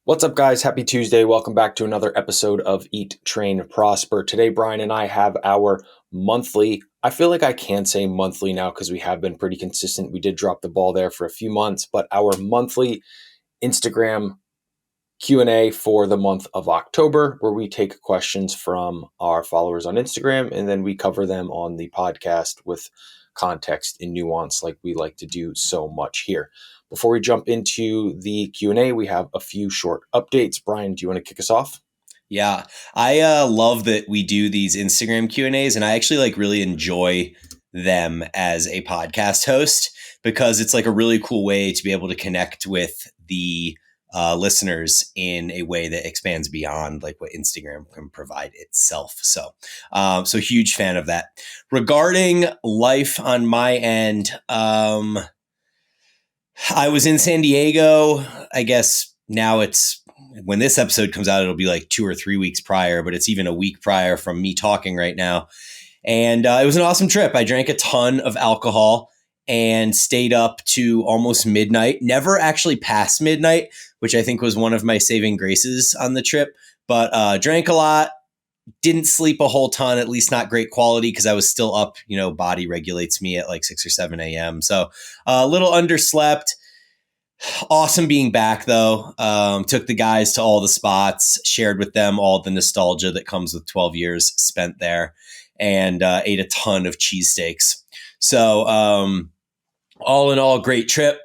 What's up, guys? Happy Tuesday. Welcome back to another episode of Eat, Train, Prosper. Today, Brian and I have our monthly, I feel like I can say monthly now because we have been pretty consistent. We did drop the ball there for a few months, but our monthly Instagram Q&A for the month of October, where we take questions from our followers on Instagram and then we cover them on the podcast with context and nuance like we like to do so much here. Before we jump into the Q&A, we have a few short updates. Brian, do you want to kick us off? Yeah, I love that we do these Instagram Q&As, and I actually really enjoy them as a podcast host because it's like a really cool way to be able to connect with the listeners in a way that expands beyond like what Instagram can provide itself. So huge fan of that. Regarding life on my end, I was in San Diego. I guess now when this episode comes out, it'll be like 2 or 3 weeks prior, but it's even a week prior from me talking right now. And it was an awesome trip. I drank a ton of alcohol and stayed up to almost midnight, never actually past midnight, which I think was one of my saving graces on the trip, but drank a lot, didn't sleep a whole ton, at least not great quality because I was still up, body regulates me at like 6 or 7 a.m. So a little underslept. Awesome being back though. Took the guys to all the spots, shared with them all the nostalgia that comes with 12 years spent there, and ate a ton of cheesesteaks. So all in all, great trip.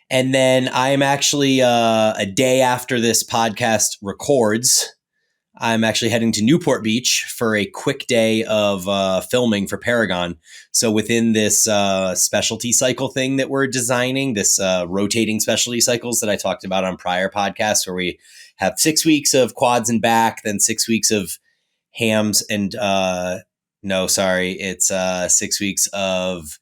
And then I am actually a day after this podcast records, I'm actually heading to Newport Beach for a quick day of filming for Paragon. So within this specialty cycle thing that we're designing, this rotating specialty cycles that I talked about on prior podcasts, where we have 6 weeks of quads and back, then 6 weeks of hams and it's 6 weeks of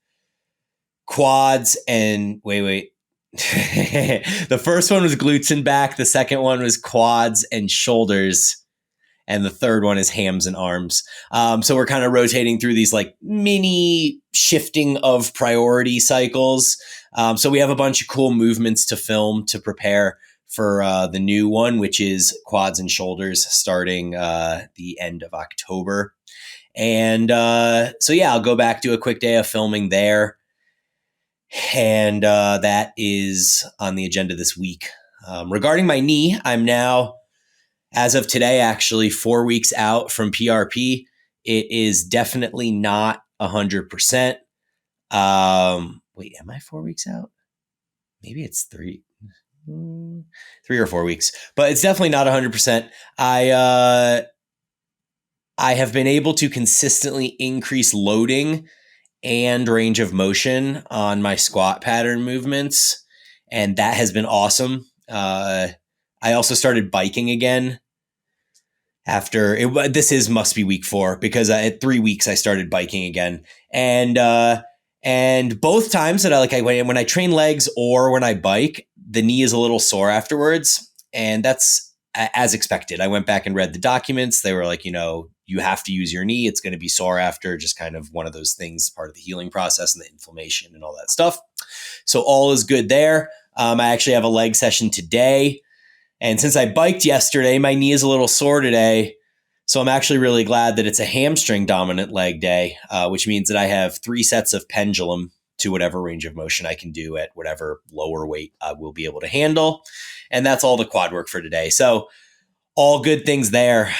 quads and wait. The first one was glutes and back. The second one was quads and shoulders. And the third one is hams and arms. So we're kind of rotating through these like mini shifting of priority cycles. So we have a bunch of cool movements to film to prepare for the new one, which is quads and shoulders starting the end of October. And I'll go back, do a quick day of filming there. And that is on the agenda this week. Regarding my knee, I'm now, as of today, actually 4 weeks out from PRP. It is definitely not 100%. Wait, am I 4 weeks out? Maybe it's 3 or 4 weeks, but it's definitely not 100%. I have been able to consistently increase loading and range of motion on my squat pattern movements, and that has been awesome. I also started biking again after it. Must be week 4 because at 3 weeks I started biking again, and both times that when I train legs or when I bike, the knee is a little sore afterwards, and that's as expected. I went back and read the documents. They were like, you have to use your knee. It's going to be sore after, just kind of one of those things, part of the healing process and the inflammation and all that stuff. So all is good there. I actually have a leg session today. And since I biked yesterday, my knee is a little sore today. So I'm actually really glad that it's a hamstring dominant leg day, which means that I have 3 sets of pendulum to whatever range of motion I can do at whatever lower weight I will be able to handle. And that's all the quad work for today. So all good things there.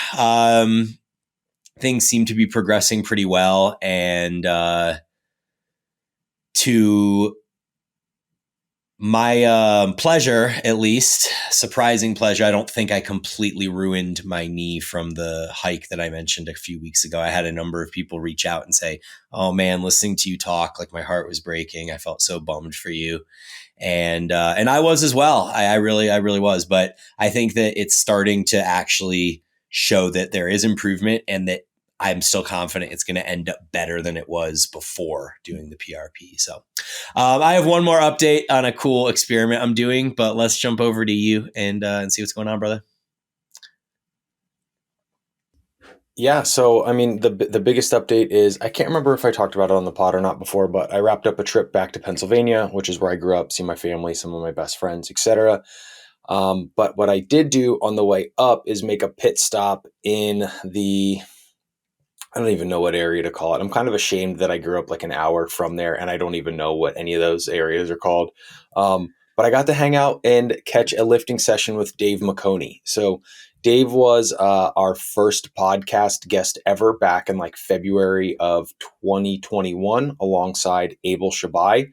Things seem to be progressing pretty well. And to my pleasure, at least, surprising pleasure, I don't think I completely ruined my knee from the hike that I mentioned a few weeks ago. I had a number of people reach out and say, oh man, listening to you talk, like my heart was breaking. I felt so bummed for you. And I was as well. I really was. But I think that it's starting to actually show that there is improvement and that I'm still confident it's going to end up better than it was before doing the PRP. So I have one more update on a cool experiment I'm doing, but let's jump over to you and see what's going on, brother. Yeah, so I mean, the biggest update is, I can't remember if I talked about it on the pod or not before, but I wrapped up a trip back to Pennsylvania, which is where I grew up, see my family, some of my best friends, etc. But what I did do on the way up is make a pit stop in the, I don't even know what area to call it. I'm kind of ashamed that I grew up like an hour from there and I don't even know what any of those areas are called. But I got to hang out and catch a lifting session with Dave McConey. So Dave was our first podcast guest ever back in like February of 2021 alongside Abel Shabai.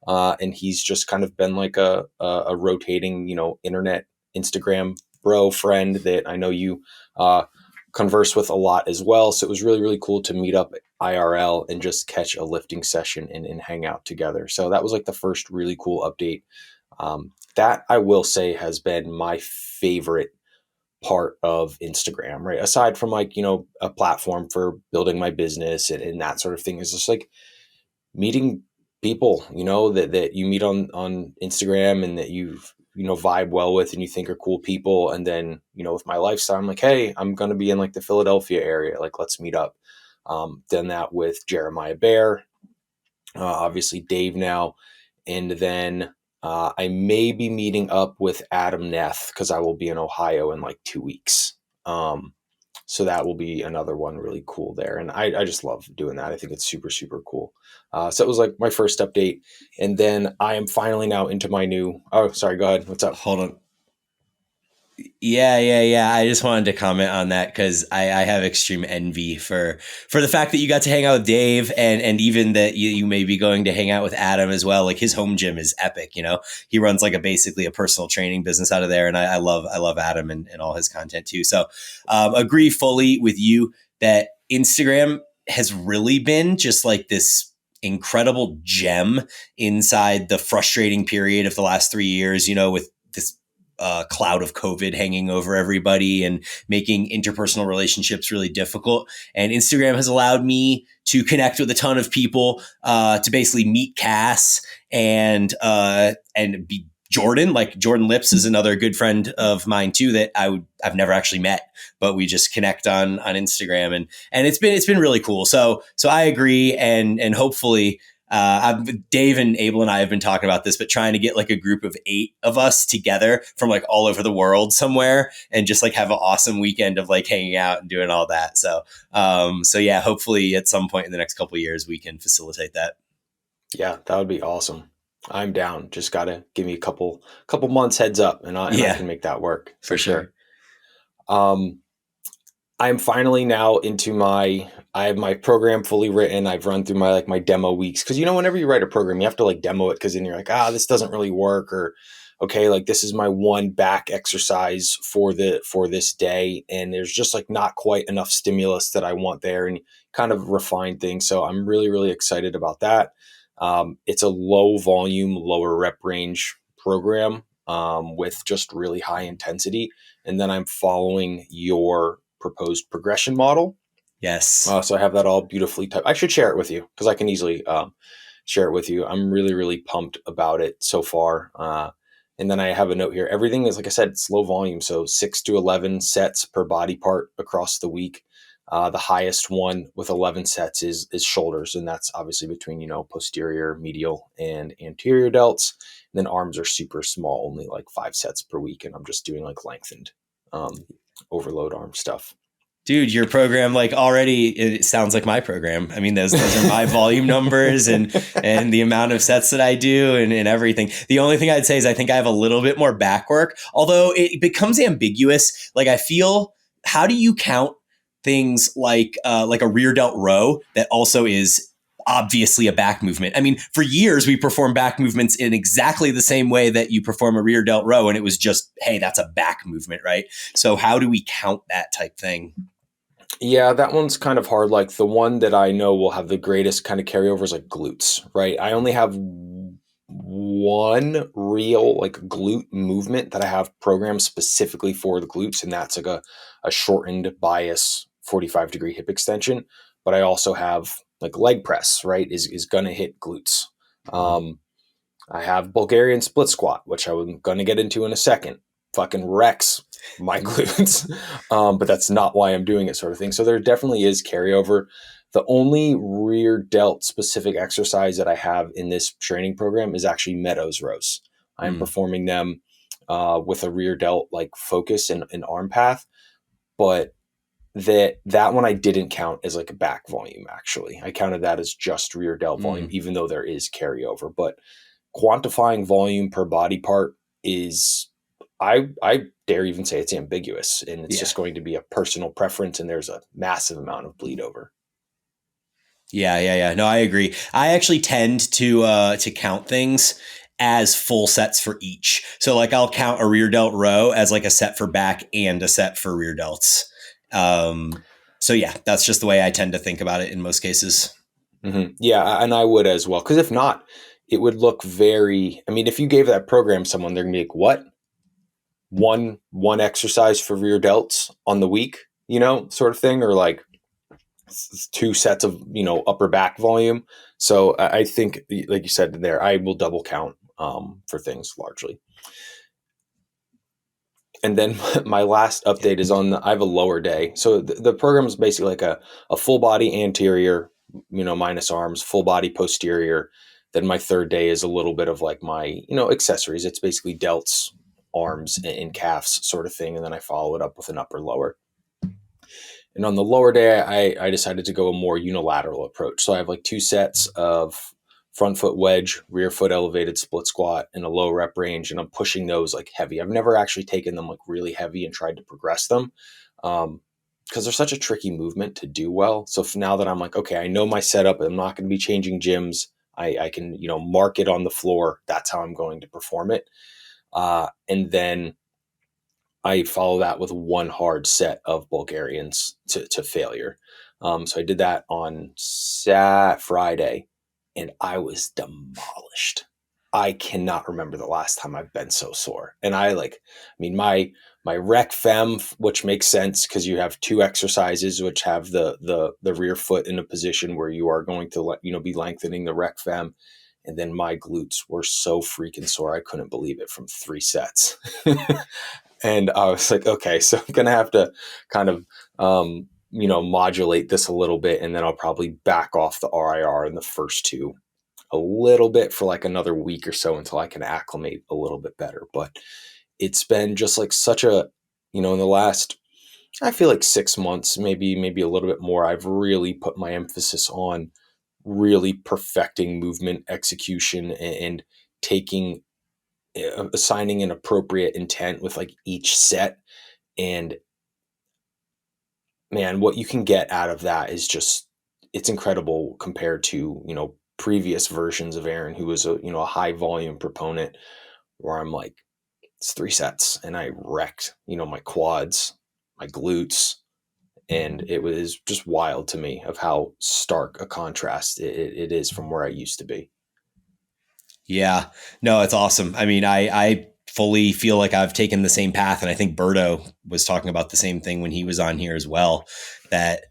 And he's just kind of been like a rotating, internet Instagram bro friend that I know you converse with a lot as well. So it was really, really cool to meet up IRL and just catch a lifting session and hang out together. So that was like the first really cool update. That I will say has been my favorite part of Instagram, right? Aside from like, a platform for building my business and that sort of thing, is just like meeting people, that you meet on Instagram and that vibe well with and you think are cool people. And then, with my lifestyle, I'm like, hey, I'm going to be in like the Philadelphia area. Like, let's meet up. Done that with Jeremiah Bear, obviously Dave now. And then I may be meeting up with Adam Neth because I will be in Ohio in like 2 weeks. So that will be another one really cool there. And I just love doing that. I think it's super, super cool. So it was like my first update. And then I am finally now into my new, oh, sorry, go ahead. What's up? Hold on. Yeah. I just wanted to comment on that because I have extreme envy for the fact that you got to hang out with Dave and even that you may be going to hang out with Adam as well. Like his home gym is epic. He runs like basically a personal training business out of there, and I love Adam and all his content too. So agree fully with you that Instagram has really been just like this incredible gem inside the frustrating period of the last 3 years. With this cloud of COVID hanging over everybody and making interpersonal relationships really difficult. And Instagram has allowed me to connect with a ton of people, to basically meet Cass and be Jordan. Like Jordan Lips is another good friend of mine too that I've never actually met, but we just connect on Instagram and it's been really cool. So I agree, and hopefully. Dave and Abel and I have been talking about this, but trying to get like a group of 8 of us together from like all over the world somewhere and just like have an awesome weekend of like hanging out and doing all that. So yeah, hopefully at some point in the next couple of years, we can facilitate that. Yeah, that would be awesome. I'm down. Just got to give me a couple months heads up and I can make that work for sure. I'm finally now into I have my program fully written. I've run through my demo weeks. Cause whenever you write a program, you have to like demo it. Cause then you're like, this doesn't really work, or, okay, like this is my one back exercise for this day. And there's just like not quite enough stimulus that I want there, and kind of refine things. So I'm really, really excited about that. It's a low volume, lower rep range program, with just really high intensity. And then I'm following your proposed progression model. Yes. So I have that all beautifully typed. I should share it with you because I can easily share it with you. I'm really, really pumped about it so far. And then I have a note here. Everything is, like I said, it's low volume. So 6 to 11 sets per body part across the week. The highest one with 11 sets is shoulders. And that's obviously between, posterior, medial, and anterior delts. And then arms are super small, only like 5 sets per week. And I'm just doing like lengthened overload arm stuff. Dude, your program, like already, it sounds like my program. I mean, those are my volume numbers and the amount of sets that I do and everything. The only thing I'd say is I think I have a little bit more back work, although it becomes ambiguous. Like I feel, how do you count things like a rear delt row that also is obviously a back movement? I mean, for years we performed back movements in exactly the same way that you perform a rear delt row, and it was just, hey, that's a back movement, right? So how do we count that type thing? Yeah, that one's kind of hard. Like the one that I know will have the greatest kind of carryover is like glutes, right? I only have one real like glute movement that I have programmed specifically for the glutes, and that's like a shortened bias 45-degree hip extension. But I also have like leg press, right? Is gonna hit glutes. I have Bulgarian split squat, which I'm gonna get into in a second. Fucking wrecks my glutes, but that's not why I'm doing it, sort of thing. So there definitely is carryover. The only rear delt specific exercise that I have in this training program is actually Meadows rows. I'm performing them with a rear delt like focus and arm path, but that one I didn't count as like a back volume. Actually, I counted that as just rear delt volume, Mm. even though there is carryover. But quantifying volume per body part is, I dare even say it's ambiguous, and it's Yeah. just going to be a personal preference, and there's a massive amount of bleed over. Yeah. No, I agree. I actually tend to count things as full sets for each. So like I'll count a rear delt row as like a set for back and a set for rear delts. So yeah, that's just the way I tend to think about it in most cases. Yeah, and I would as well, because if not, it would look very. I mean, if you gave that program to someone, they're gonna be like, "What? One exercise for rear delts on the week?" Sort of thing, or like two sets of upper back volume. So I think, like you said there, I will double count for things largely. And then my last update is I have a lower day. So the program is basically like a full body anterior, minus arms, full body posterior. Then my third day is a little bit of like my, accessories. It's basically delts, arms, and calves sort of thing. And then I follow it up with an upper lower. And on the lower day, I decided to go a more unilateral approach. So I have like two sets of front foot wedge, rear foot elevated split squat in a low rep range. And I'm pushing those like heavy. I've never actually taken them like really heavy and tried to progress them, because they're such a tricky movement to do well. So now that I'm like, okay, I know my setup, I'm not going to be changing gyms. I can, mark it on the floor. That's how I'm going to perform it. And then I follow that with one hard set of Bulgarians to failure. So I did that on Friday, and I was demolished. I cannot remember the last time I've been so sore. And my rec fem, which makes sense because you have two exercises which have the rear foot in a position where you are going to be lengthening the rec fem. And then my glutes were so freaking sore. I couldn't believe it from 3 sets. And I was like, okay, so I'm going to have to kind of, modulate this a little bit. And then I'll probably back off the RIR in the first two a little bit for like another week or so until I can acclimate a little bit better. But it's been just like such a, in the last, I feel like 6 months, maybe a little bit more, I've really put my emphasis on really perfecting movement execution and taking assigning an appropriate intent with like each set. And man, what you can get out of that is just, it's incredible compared to, previous versions of Aaron, who was a high volume proponent, where I'm like, it's 3 sets and I wrecked, my quads, my glutes. And it was just wild to me of how stark a contrast it is from where I used to be. Yeah, no, it's awesome. I mean, I fully feel like I've taken the same path. And I think Berto was talking about the same thing when he was on here as well, that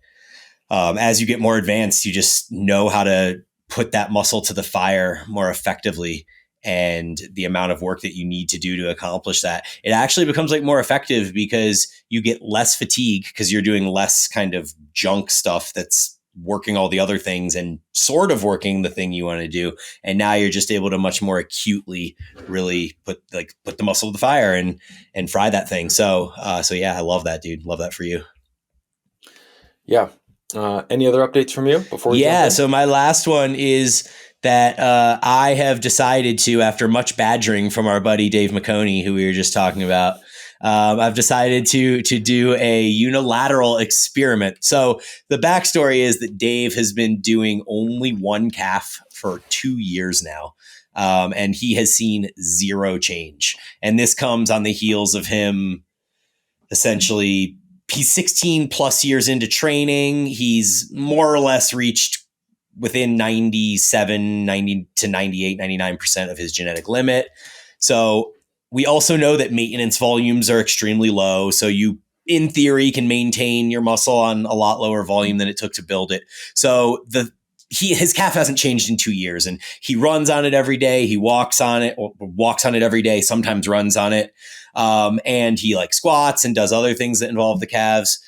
as you get more advanced, you just know how to put that muscle to the fire more effectively. And the amount of work that you need to do to accomplish that, it actually becomes like more effective because you get less fatigue because you're doing less kind of junk stuff that's working all the other things and sort of working the thing you want to do. And now you're just able to much more acutely really put the muscle to the fire and fry that thing. So yeah, I love that, dude. Love that for you. Yeah. Any other updates from you before we jump in? So my last one is that I have decided to, after much badgering from our buddy Dave McConey, who we were just talking about, I've decided to do a unilateral experiment. So the backstory is that Dave has been doing only one calf for 2 years now. And he has seen zero change. And this comes on the heels of him essentially, he's 16 plus years into training. He's more or less reached within 90 to 98, 99% of his genetic limit. So we also know that maintenance volumes are extremely low. So you, in theory, can maintain your muscle on a lot lower volume than it took to build it. So his calf hasn't changed in 2 years, and he runs on it every day. He walks on it, or walks on it every day, sometimes runs on it. And he like squats and does other things that involve the calves.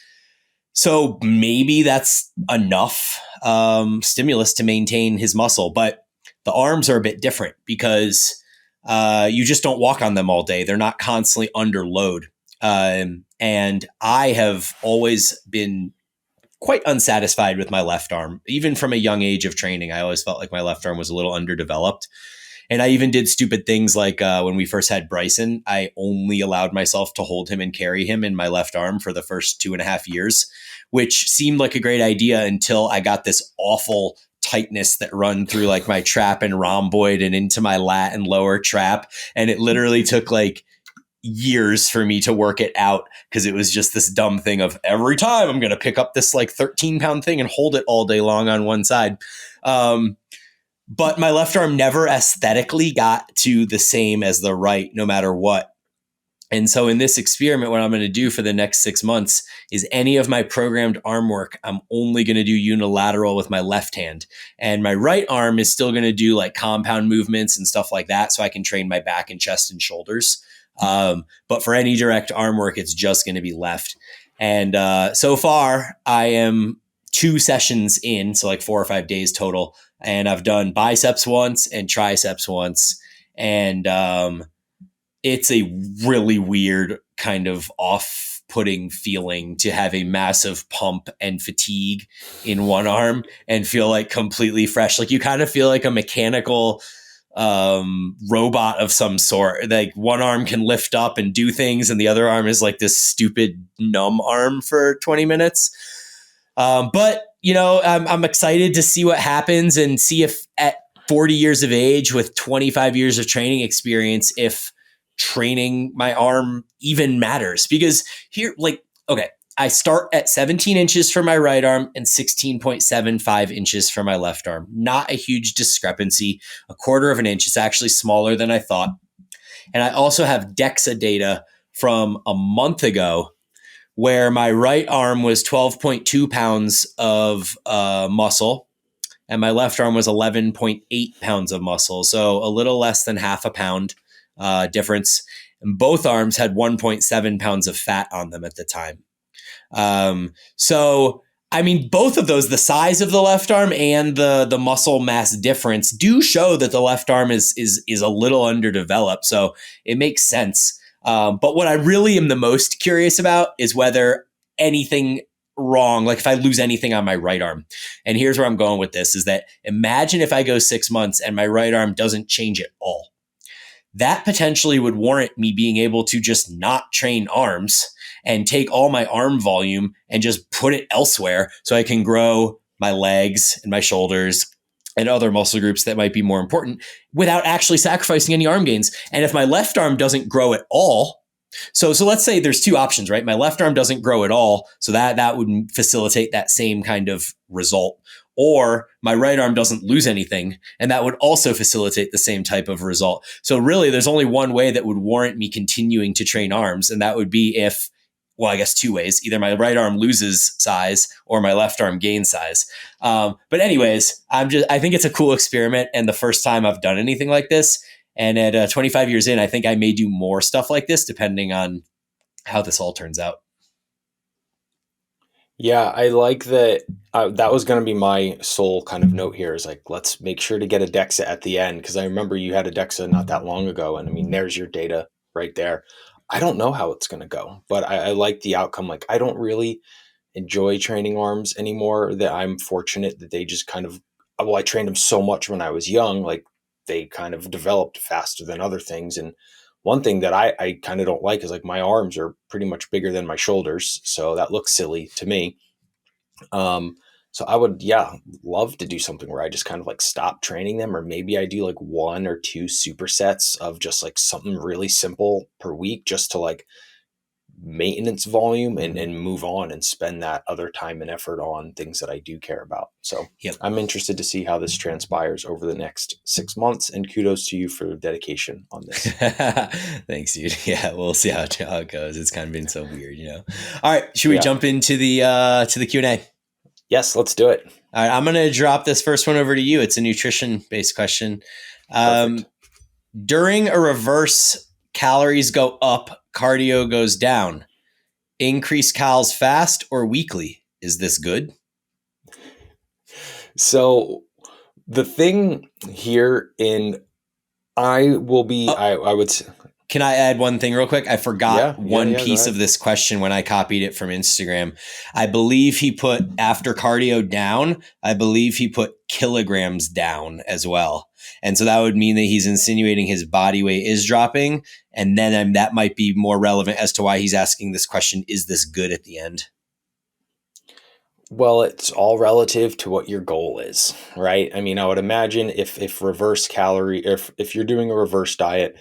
So maybe that's enough stimulus to maintain his muscle. But the arms are a bit different because you just don't walk on them all day. They're not constantly under load. And I have always been quite unsatisfied with my left arm. Even from a young age of training, I always felt like my left arm was a little underdeveloped. And I even did stupid things like when we first had Bryson, I only allowed myself to hold him and carry him in my left arm for the first 2.5 years, which seemed like a great idea until I got this awful tightness that run through like my trap and rhomboid and into my lat and lower trap. And it literally took like years for me to work it out because it was just this dumb thing of every time I'm going to pick up this like 13-pound thing and hold it all day long on one side. But my left arm never aesthetically got to the same as the right, no matter what. And so in this experiment, what I'm going to do for the next 6 months is any of my programmed arm work, I'm only going to do unilateral with my left hand. And my right arm is still going to do like compound movements and stuff like that so I can train my back and chest and shoulders. But for any direct arm work, it's just going to be left. And so far, I am 2 sessions in, so like 4 or 5 days total. And I've done biceps once and triceps once. And it's a really weird kind of off-putting feeling to have a massive pump and fatigue in one arm and feel like completely fresh. Like you kind of feel like a mechanical robot of some sort. Like one arm can lift up and do things and the other arm is like this stupid numb arm for 20 minutes. But you know, I'm excited to see what happens and see if at 40 years of age with 25 years of training experience, if training my arm even matters. Because here, like, okay, I start at 17 inches for my right arm and 16.75 inches for my left arm. Not a huge discrepancy, a quarter of an inch. It's actually smaller than I thought. And I also have DEXA data from a month ago where my right arm was 12.2 pounds of muscle and my left arm was 11.8 pounds of muscle. So a little less than half a pound difference. And both arms had 1.7 pounds of fat on them at the time. So, I mean, both of those, the size of the left arm and the muscle mass difference do show that the left arm is a little underdeveloped. So it makes sense. But what I really am the most curious about is whether anything wrong, like if I lose anything on my right arm. And here's where I'm going with this is that imagine if I go 6 months and my right arm doesn't change at all. That potentially would warrant me being able to just not train arms and take all my arm volume and just put it elsewhere so I can grow my legs and my shoulders and other muscle groups that might be more important without actually sacrificing any arm gains. And if my left arm doesn't grow at all, so let's say there's 2 options, right? My left arm doesn't grow at all, so that would facilitate that same kind of result. Or my right arm doesn't lose anything, and that would also facilitate the same type of result. So really, there's only one way that would warrant me continuing to train arms, and that would be if, well, I guess 2 ways. Either my right arm loses size or my left arm gains size. But anyways, I think it's a cool experiment, and the first time I've done anything like this. And at 25 years in, I think I may do more stuff like this depending on how this all turns out. Yeah, I like that. That was going to be my sole kind of note here is like, let's make sure to get a DEXA at the end. Cause I remember you had a DEXA not that long ago. And I mean, there's your data right there. I don't know how it's going to go, but I like the outcome. Like, I don't really enjoy training arms anymore. That I'm fortunate that they just kind of, well, I trained them so much when I was young. Like, they kind of developed faster than other things. And one thing that I kind of don't like is like my arms are pretty much bigger than my shoulders. So that looks silly to me. So I would, yeah, love to do something where I just kind of like stop training them, or maybe I do like 1 or 2 supersets of just like something really simple per week just to like maintenance volume and move on and spend that other time and effort on things that I do care about. So Yep. I'm interested to see how this transpires over the next 6 months, and kudos to you for the dedication on this. Thanks, dude. Yeah, we'll see how it goes. It's kind of been so weird, you know. All right, should we Yeah. jump into the Q&A? Yes, let's do it. All right, I'm going to drop this first one over to you. It's a nutrition-based question. Perfect. During a reverse, calories go up, cardio goes down. Increase calories fast or weekly. Is this good? So the thing here in I will be, Oh, I would, can I add one thing real quick? I forgot one go piece of ahead. this question when I copied it from Instagram. I believe he put after cardio down, I believe he put kilograms down as well. And so that would mean that he's insinuating his body weight is dropping. And then that might be more relevant as to why he's asking this question. Is this good at the end? Well, it's all relative to what your goal is, right? I mean, I would imagine if reverse calorie, if you're doing a reverse diet,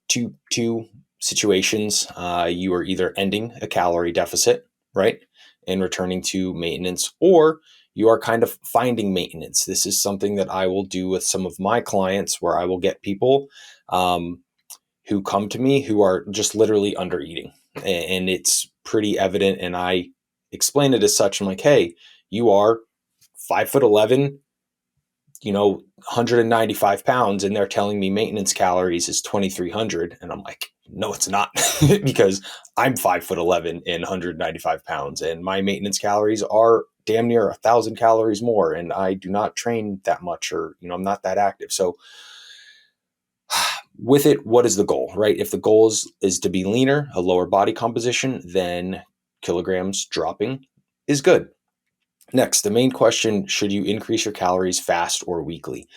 two situations, you are either ending a calorie deficit, right, and returning to maintenance, or you are kind of finding maintenance. This is something that I will do with some of my clients, where I will get people who come to me who are just literally under eating, and it's pretty evident. And I explain it as such. I'm like, hey, you are 5'11", 195 pounds, and they're telling me maintenance calories is 2,300, and I'm like, no, it's not, because I'm 5'11" and 195 pounds, and my maintenance calories are damn near 1,000 calories more, and I do not train that much, or I'm not that active. So with it, what is the goal, right? If the goal is to be leaner, a lower body composition, then kilograms dropping is good. Next, the main question: should you increase your calories fast or weekly?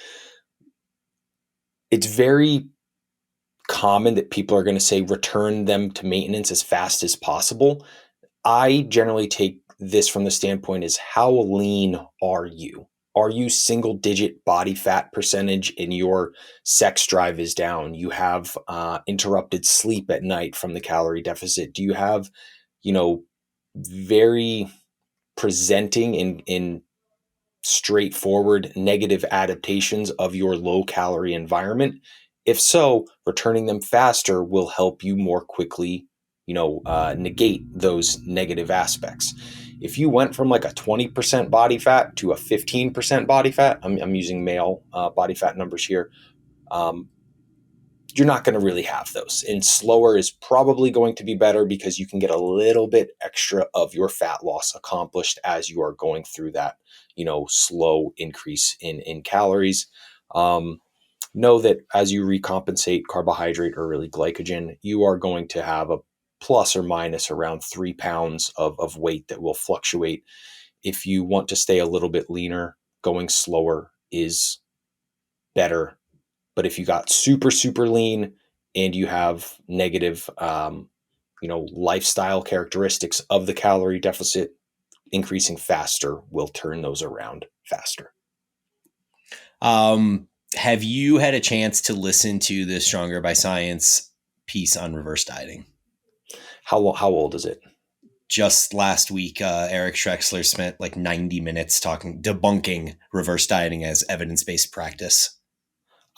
It's very common that people are going to say return them to maintenance as fast as possible. I generally take this from the standpoint is, how lean are you? Are you single digit body fat percentage and your sex drive is down? You have interrupted sleep at night from the calorie deficit? Do you have, very presenting in straightforward negative adaptations of your low calorie environment? If so, returning them faster will help you more quickly, negate those negative aspects. If you went from like a 20% body fat to a 15% body fat, I'm using male body fat numbers here, um, you're not going to really have those. And slower is probably going to be better, because you can get a little bit extra of your fat loss accomplished as you are going through that, slow increase in calories. Um, know that as you recompensate carbohydrate, or really glycogen, you are going to have a plus or minus around 3 pounds of weight that will fluctuate. If you want to stay a little bit leaner, going slower is better. But if you got super, super lean and you have negative, lifestyle characteristics of the calorie deficit, increasing faster will turn those around faster. Have you had a chance to listen to the Stronger by Science piece on reverse dieting? How old is it? Just last week, Eric Schrecksler spent like 90 minutes debunking reverse dieting as evidence-based practice.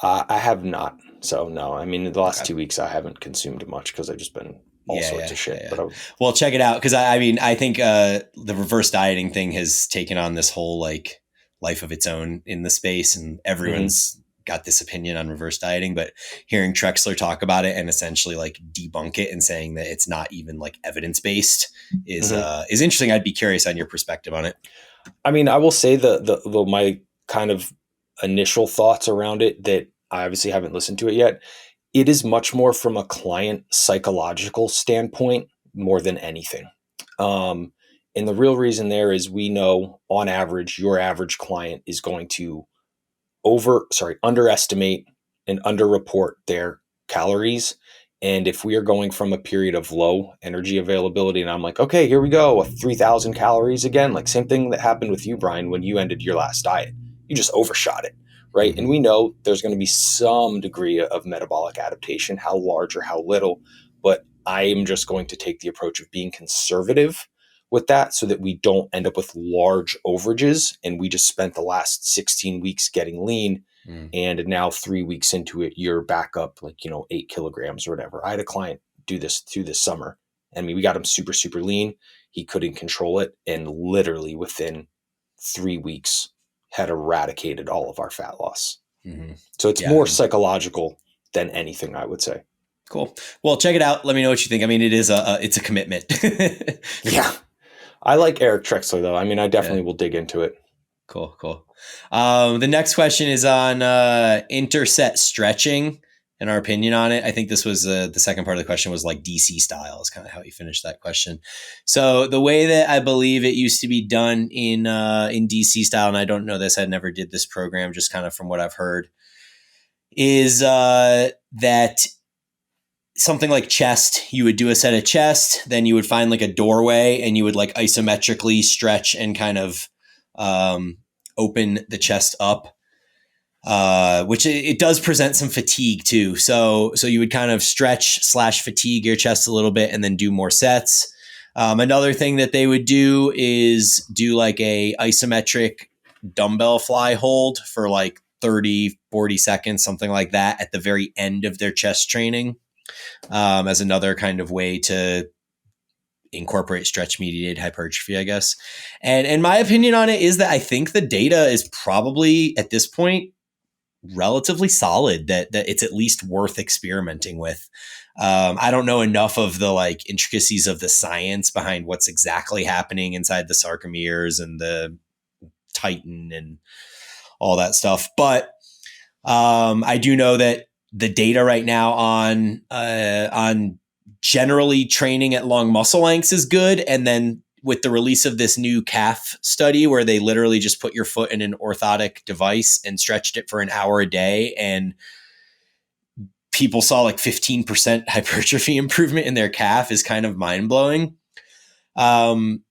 I have not. So no, I mean, the last Okay. 2 weeks I haven't consumed much because I've just been all sorts of shit. Yeah. But Well, check it out, because I think the reverse dieting thing has taken on this whole like life of its own in the space, and everyone's got this opinion on reverse dieting. But hearing Trexler talk about it and essentially like debunk it and saying that it's not even like evidence based is interesting. I'd be curious on your perspective on it. I mean, I will say the my kind of initial thoughts around it, that I obviously haven't listened to it yet. It is much more from a client psychological standpoint more than anything. Um, and the real reason there is, we know on average, your average client is going to underestimate and underreport their calories. And if we are going from a period of low energy availability, and I'm like, okay, here we go, 3,000 calories again, like same thing that happened with you, Brian, when you ended your last diet, you just overshot it, right? And we know there's going to be some degree of metabolic adaptation, how large or how little, but I am just going to take the approach of being conservative with that, so that we don't end up with large overages and we just spent the last 16 weeks getting lean, and now 3 weeks into it you're back up like 8 kilograms or whatever. I had a client do this through this summer. I mean, we got him super, super lean. He couldn't control it, and literally within 3 weeks had eradicated all of our fat loss. So it's more psychological than anything, I would say. Cool. Well, check it out. Let me know what you think. I mean, it's a commitment. Yeah. I like Eric Trexler though. I mean, I definitely will dig into it. Cool. The next question is on interset stretching and our opinion on it. I think this was the second part of the question was like DC style is kind of how you finished that question. So the way that I believe it used to be done in DC style, and I don't know this, I never did this program, just kind of from what I've heard, is that something like chest, you would do a set of chest, then you would find like a doorway and you would like isometrically stretch and kind of open the chest up, which it does present some fatigue too. So you would kind of stretch / fatigue your chest a little bit and then do more sets. Another thing that they would do is do like a isometric dumbbell fly hold for like 30, 40 seconds, something like that at the very end of their chest training, as another kind of way to incorporate stretch mediated hypertrophy, I guess. And my opinion on it is that I think the data is probably at this point relatively solid, that it's at least worth experimenting with. I don't know enough of the like intricacies of the science behind what's exactly happening inside the sarcomeres and the titin and all that stuff. But I do know that the data right now on generally training at long muscle lengths is good. And then with the release of this new calf study where they literally just put your foot in an orthotic device and stretched it for an hour a day, and people saw like 15% hypertrophy improvement in their calf, is kind of mind blowing. And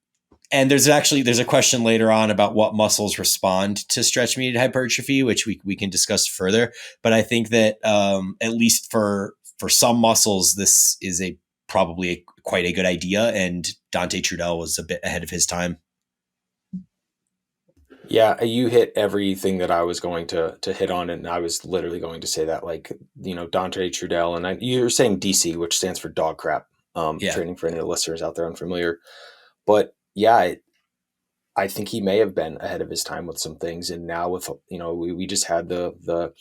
there's a question later on about what muscles respond to stretch mediated hypertrophy, which we can discuss further. But I think that at least for some muscles, this is probably quite a good idea. And Dante Trudel was a bit ahead of his time. Yeah, you hit everything that I was going to hit on, and I was literally going to say that, like, Dante Trudel, and you're saying DC, which stands for dog crap. Training for any of the listeners out there unfamiliar. But yeah, I think he may have been ahead of his time with some things. And now with, we just had the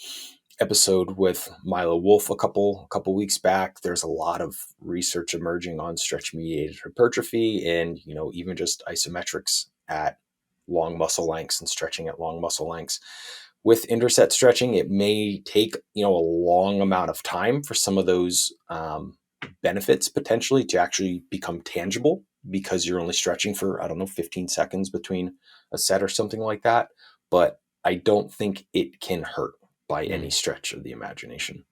episode with Milo Wolf a couple weeks back. There's a lot of research emerging on stretch mediated hypertrophy and, even just isometrics at long muscle lengths and stretching at long muscle lengths. With interset stretching, it may take, a long amount of time for some of those benefits potentially to actually become tangible, because you're only stretching for, 15 seconds between a set or something like that. But I don't think it can hurt by any stretch of the imagination.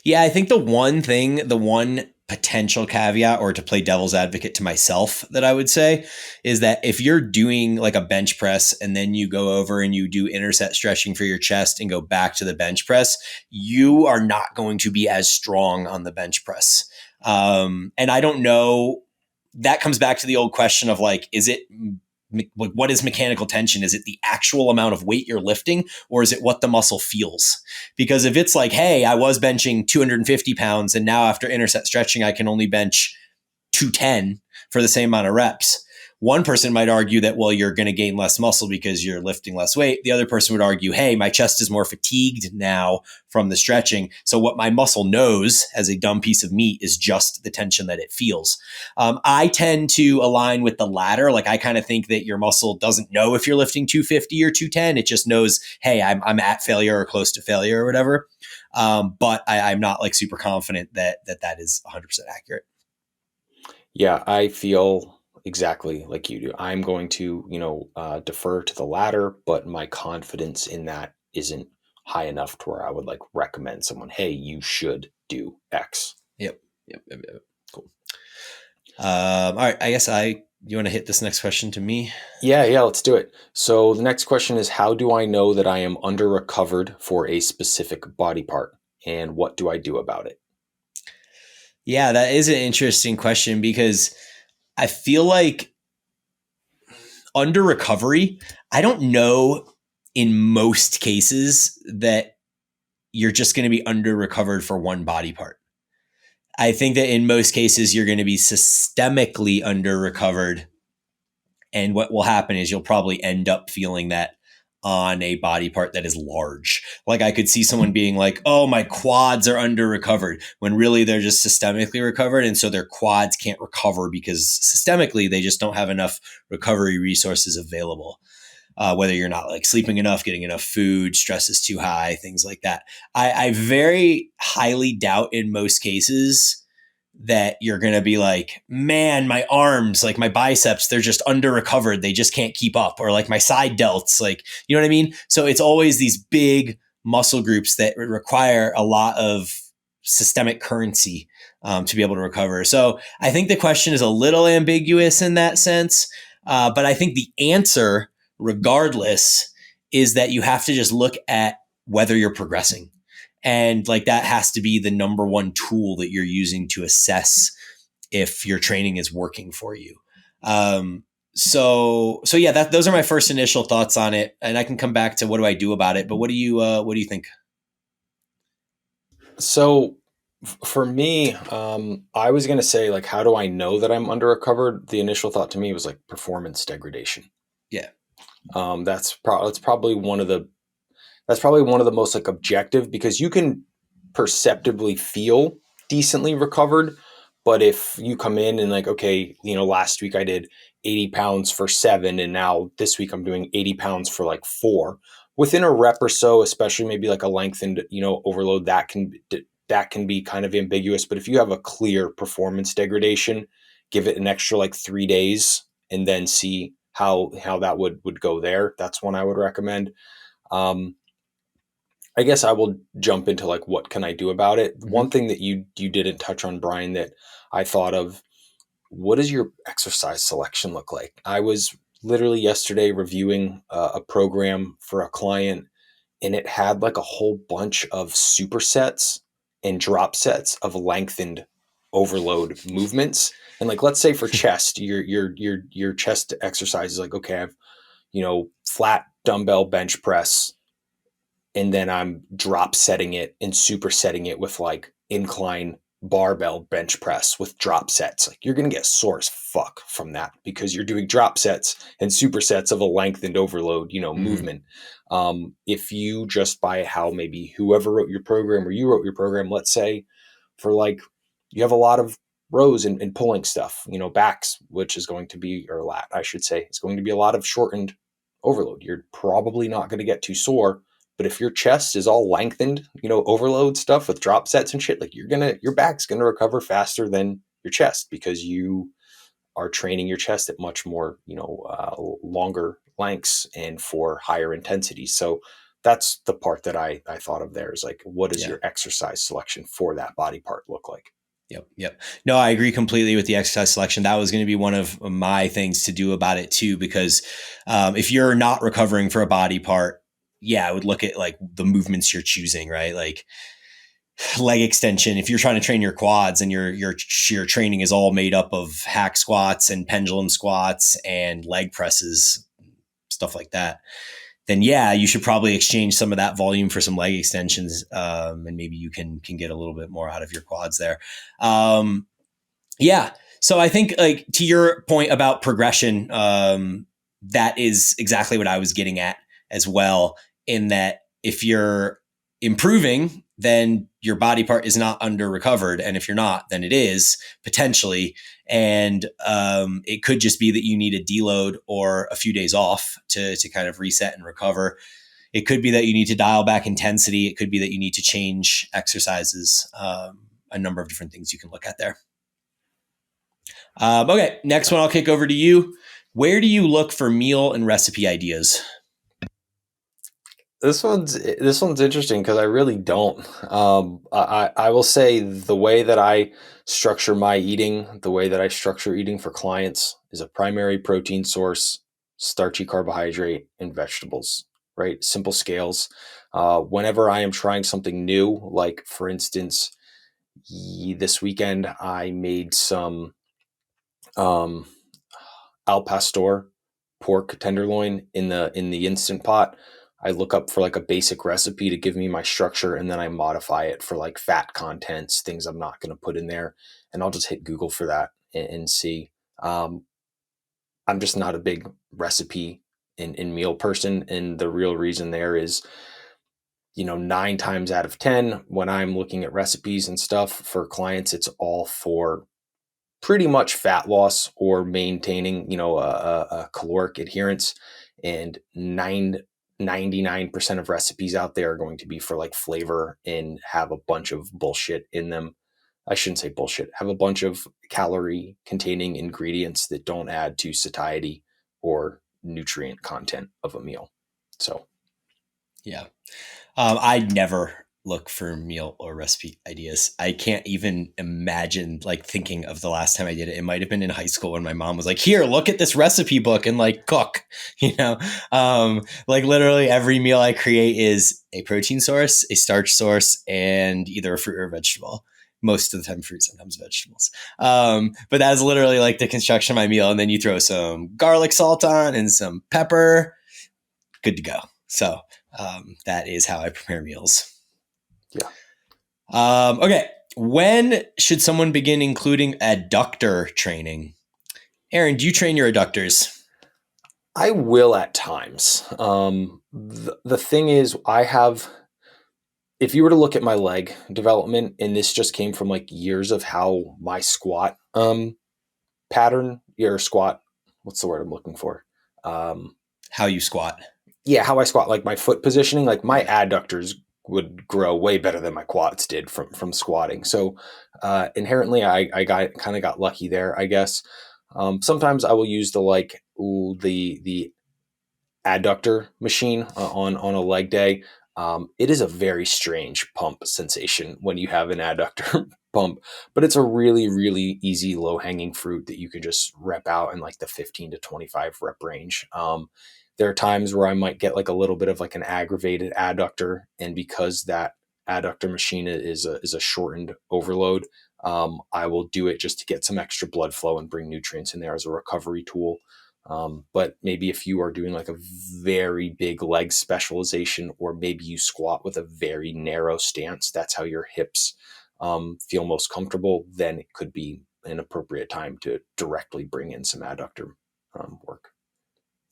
Yeah, I think the one potential caveat, or to play devil's advocate to myself, that I would say is that if you're doing like a bench press and then you go over and you do interset stretching for your chest and go back to the bench press, you are not going to be as strong on the bench press. And I don't know, that comes back to the old question of like, what is mechanical tension? Is it the actual amount of weight you're lifting, or is it what the muscle feels? Because if it's like, hey, I was benching 250 pounds and now after interset stretching, I can only bench 210 for the same amount of reps. One person might argue that, well, you're going to gain less muscle because you're lifting less weight. The other person would argue, hey, my chest is more fatigued now from the stretching. So what my muscle knows as a dumb piece of meat is just the tension that it feels. I tend to align with the latter. Like, I kind of think that your muscle doesn't know if you're lifting 250 or 210. It just knows, hey, I'm at failure or close to failure or whatever. But I'm not like super confident that is 100% accurate. Yeah, I feel exactly like you do. I'm going to, defer to the latter, but my confidence in that isn't high enough to where I would like recommend someone, hey, you should do X. Yep. Cool. All right. I guess you want to hit this next question to me? Yeah, let's do it. So the next question is, how do I know that I am under recovered for a specific body part, and what do I do about it? Yeah, that is an interesting question, because I feel like under recovery, I don't know in most cases that you're just going to be under recovered for one body part. I think that in most cases, you're going to be systemically under recovered. And what will happen is you'll probably end up feeling that on a body part that is large. Like, I could see someone being like, oh, my quads are under recovered, when really they're just systemically recovered. And so their quads can't recover because systemically they just don't have enough recovery resources available. whether you're not like sleeping enough, getting enough food, stress is too high, things like that. I very highly doubt in most cases that you're going to be like, man, my arms, like my biceps, they're just under recovered. They just can't keep up. Or like my side delts, like, you know what I mean? So it's always these big muscle groups that require a lot of systemic currency to be able to recover. So I think the question is a little ambiguous in that sense. But I think the answer, regardless, is that you have to just look at whether you're progressing. And like that has to be the number one tool that you're using to assess if your training is working for you. So yeah, those are my first initial thoughts on it, and I can come back to what do I do about it. But what do you think? So for me, I was going to say, like, how do I know that I'm under recovered? The initial thought to me was like performance degradation. Yeah. That's probably one of the most like objective, because you can perceptibly feel decently recovered. But if you come in and like, okay, last week I did 80 pounds for 7, and now this week I'm doing 80 pounds for like 4, within a rep or so, especially maybe like a lengthened, overload, that can be kind of ambiguous. But if you have a clear performance degradation, give it an extra like 3 days and then see how that would go there. That's one I would recommend. Um, I guess I will jump into like what can I do about it. Mm-hmm. One thing that you didn't touch on, Brian, that I thought of: what does your exercise selection look like? I was literally yesterday reviewing a program for a client, and it had like a whole bunch of supersets and drop sets of lengthened overload movements. And like, let's say for chest, your chest exercise is like, okay, I have flat dumbbell bench press, and then I'm drop setting it and supersetting it with like incline barbell bench press with drop sets. Like, you're gonna get sore as fuck from that, because you're doing drop sets and supersets of a lengthened overload, Mm-hmm. movement. If you just by how maybe whoever wrote your program or you wrote your program, let's say for like you have a lot of rows and pulling stuff, backs, which is going to be, or lat, I should say, it's going to be a lot of shortened overload. You're probably not going to get too sore. But if your chest is all lengthened, overload stuff with drop sets and shit, like your back's gonna recover faster than your chest, because you are training your chest at much more, longer lengths and for higher intensities. So that's the part that I thought of there, is like, what does Yeah. your exercise selection for that body part look like? Yep. No, I agree completely with the exercise selection. That was going to be one of my things to do about it too, because if you're not recovering for a body part, yeah, I would look at like the movements you're choosing, right? Like leg extension. If you're trying to train your quads and your training is all made up of hack squats and pendulum squats and leg presses, stuff like that, then yeah, you should probably exchange some of that volume for some leg extensions, and maybe you can get a little bit more out of your quads there. Yeah, so I think like to your point about progression, that is exactly what I was getting at as well. In that, if you're improving, then your body part is not under recovered, and if you're not, then it is potentially. And it could just be that you need a deload or a few days off to kind of reset and recover. It could be that you need to dial back intensity. It could be that you need to change exercises. A number of different things you can look at there. Okay, next one I'll kick over to you. Where do you look for meal and recipe ideas? This one's interesting, because I really don't. I will say the way that I structure my eating, the way that I structure eating for clients, is a primary protein source, starchy carbohydrate, and vegetables. Right, simple scales. Whenever I am trying something new, like for instance, this weekend I made some um, al pastor pork tenderloin in the instant pot. I look up for like a basic recipe to give me my structure, and then I modify it for like fat contents, things I'm not going to put in there, and I'll just hit Google for that and see. I'm just not a big recipe and meal person, and the real reason there is, 9 times out of 10, when I'm looking at recipes and stuff for clients, it's all for pretty much fat loss or maintaining, a caloric adherence. And 99% of recipes out there are going to be for like flavor and have a bunch of bullshit in them. I shouldn't say bullshit, have a bunch of calorie containing ingredients that don't add to satiety or nutrient content of a meal. So, Yeah. I'd never look for meal or recipe ideas. I can't even imagine like thinking of the last time I did it. It might have been in high school when my mom was like, here, look at this recipe book and like cook, you know, like literally every meal I create is a protein source, a starch source, and either a fruit or a vegetable. Most of the time fruit, sometimes vegetables. But that's literally like the construction of my meal. And then you throw some garlic salt on and some pepper, good to go. So that is how I prepare meals. yeah. Okay. When should someone begin including adductor training? Aaron, do you train your adductors? I will at times. The thing is, if you were to look at my leg development, and this just came from like years of how my squat pattern, your squat, what's the word I'm looking for? How you squat. Yeah, how I squat, like my foot positioning, like my adductors would grow way better than my quads did from squatting. So inherently, I got lucky there, I guess. Sometimes I will use the adductor machine on a leg day. It is a very strange pump sensation when you have an adductor pump, but it's a really, really easy low hanging fruit that you can just rep out in like the 15 to 25 rep range. There are times where I might get like a little bit of like an aggravated adductor, and because that adductor machine is a shortened overload, I will do it just to get some extra blood flow and bring nutrients in there as a recovery tool. But maybe if you are doing like a very big leg specialization, or maybe you squat with a very narrow stance, that's how your hips feel most comfortable, then it could be an appropriate time to directly bring in some adductor work.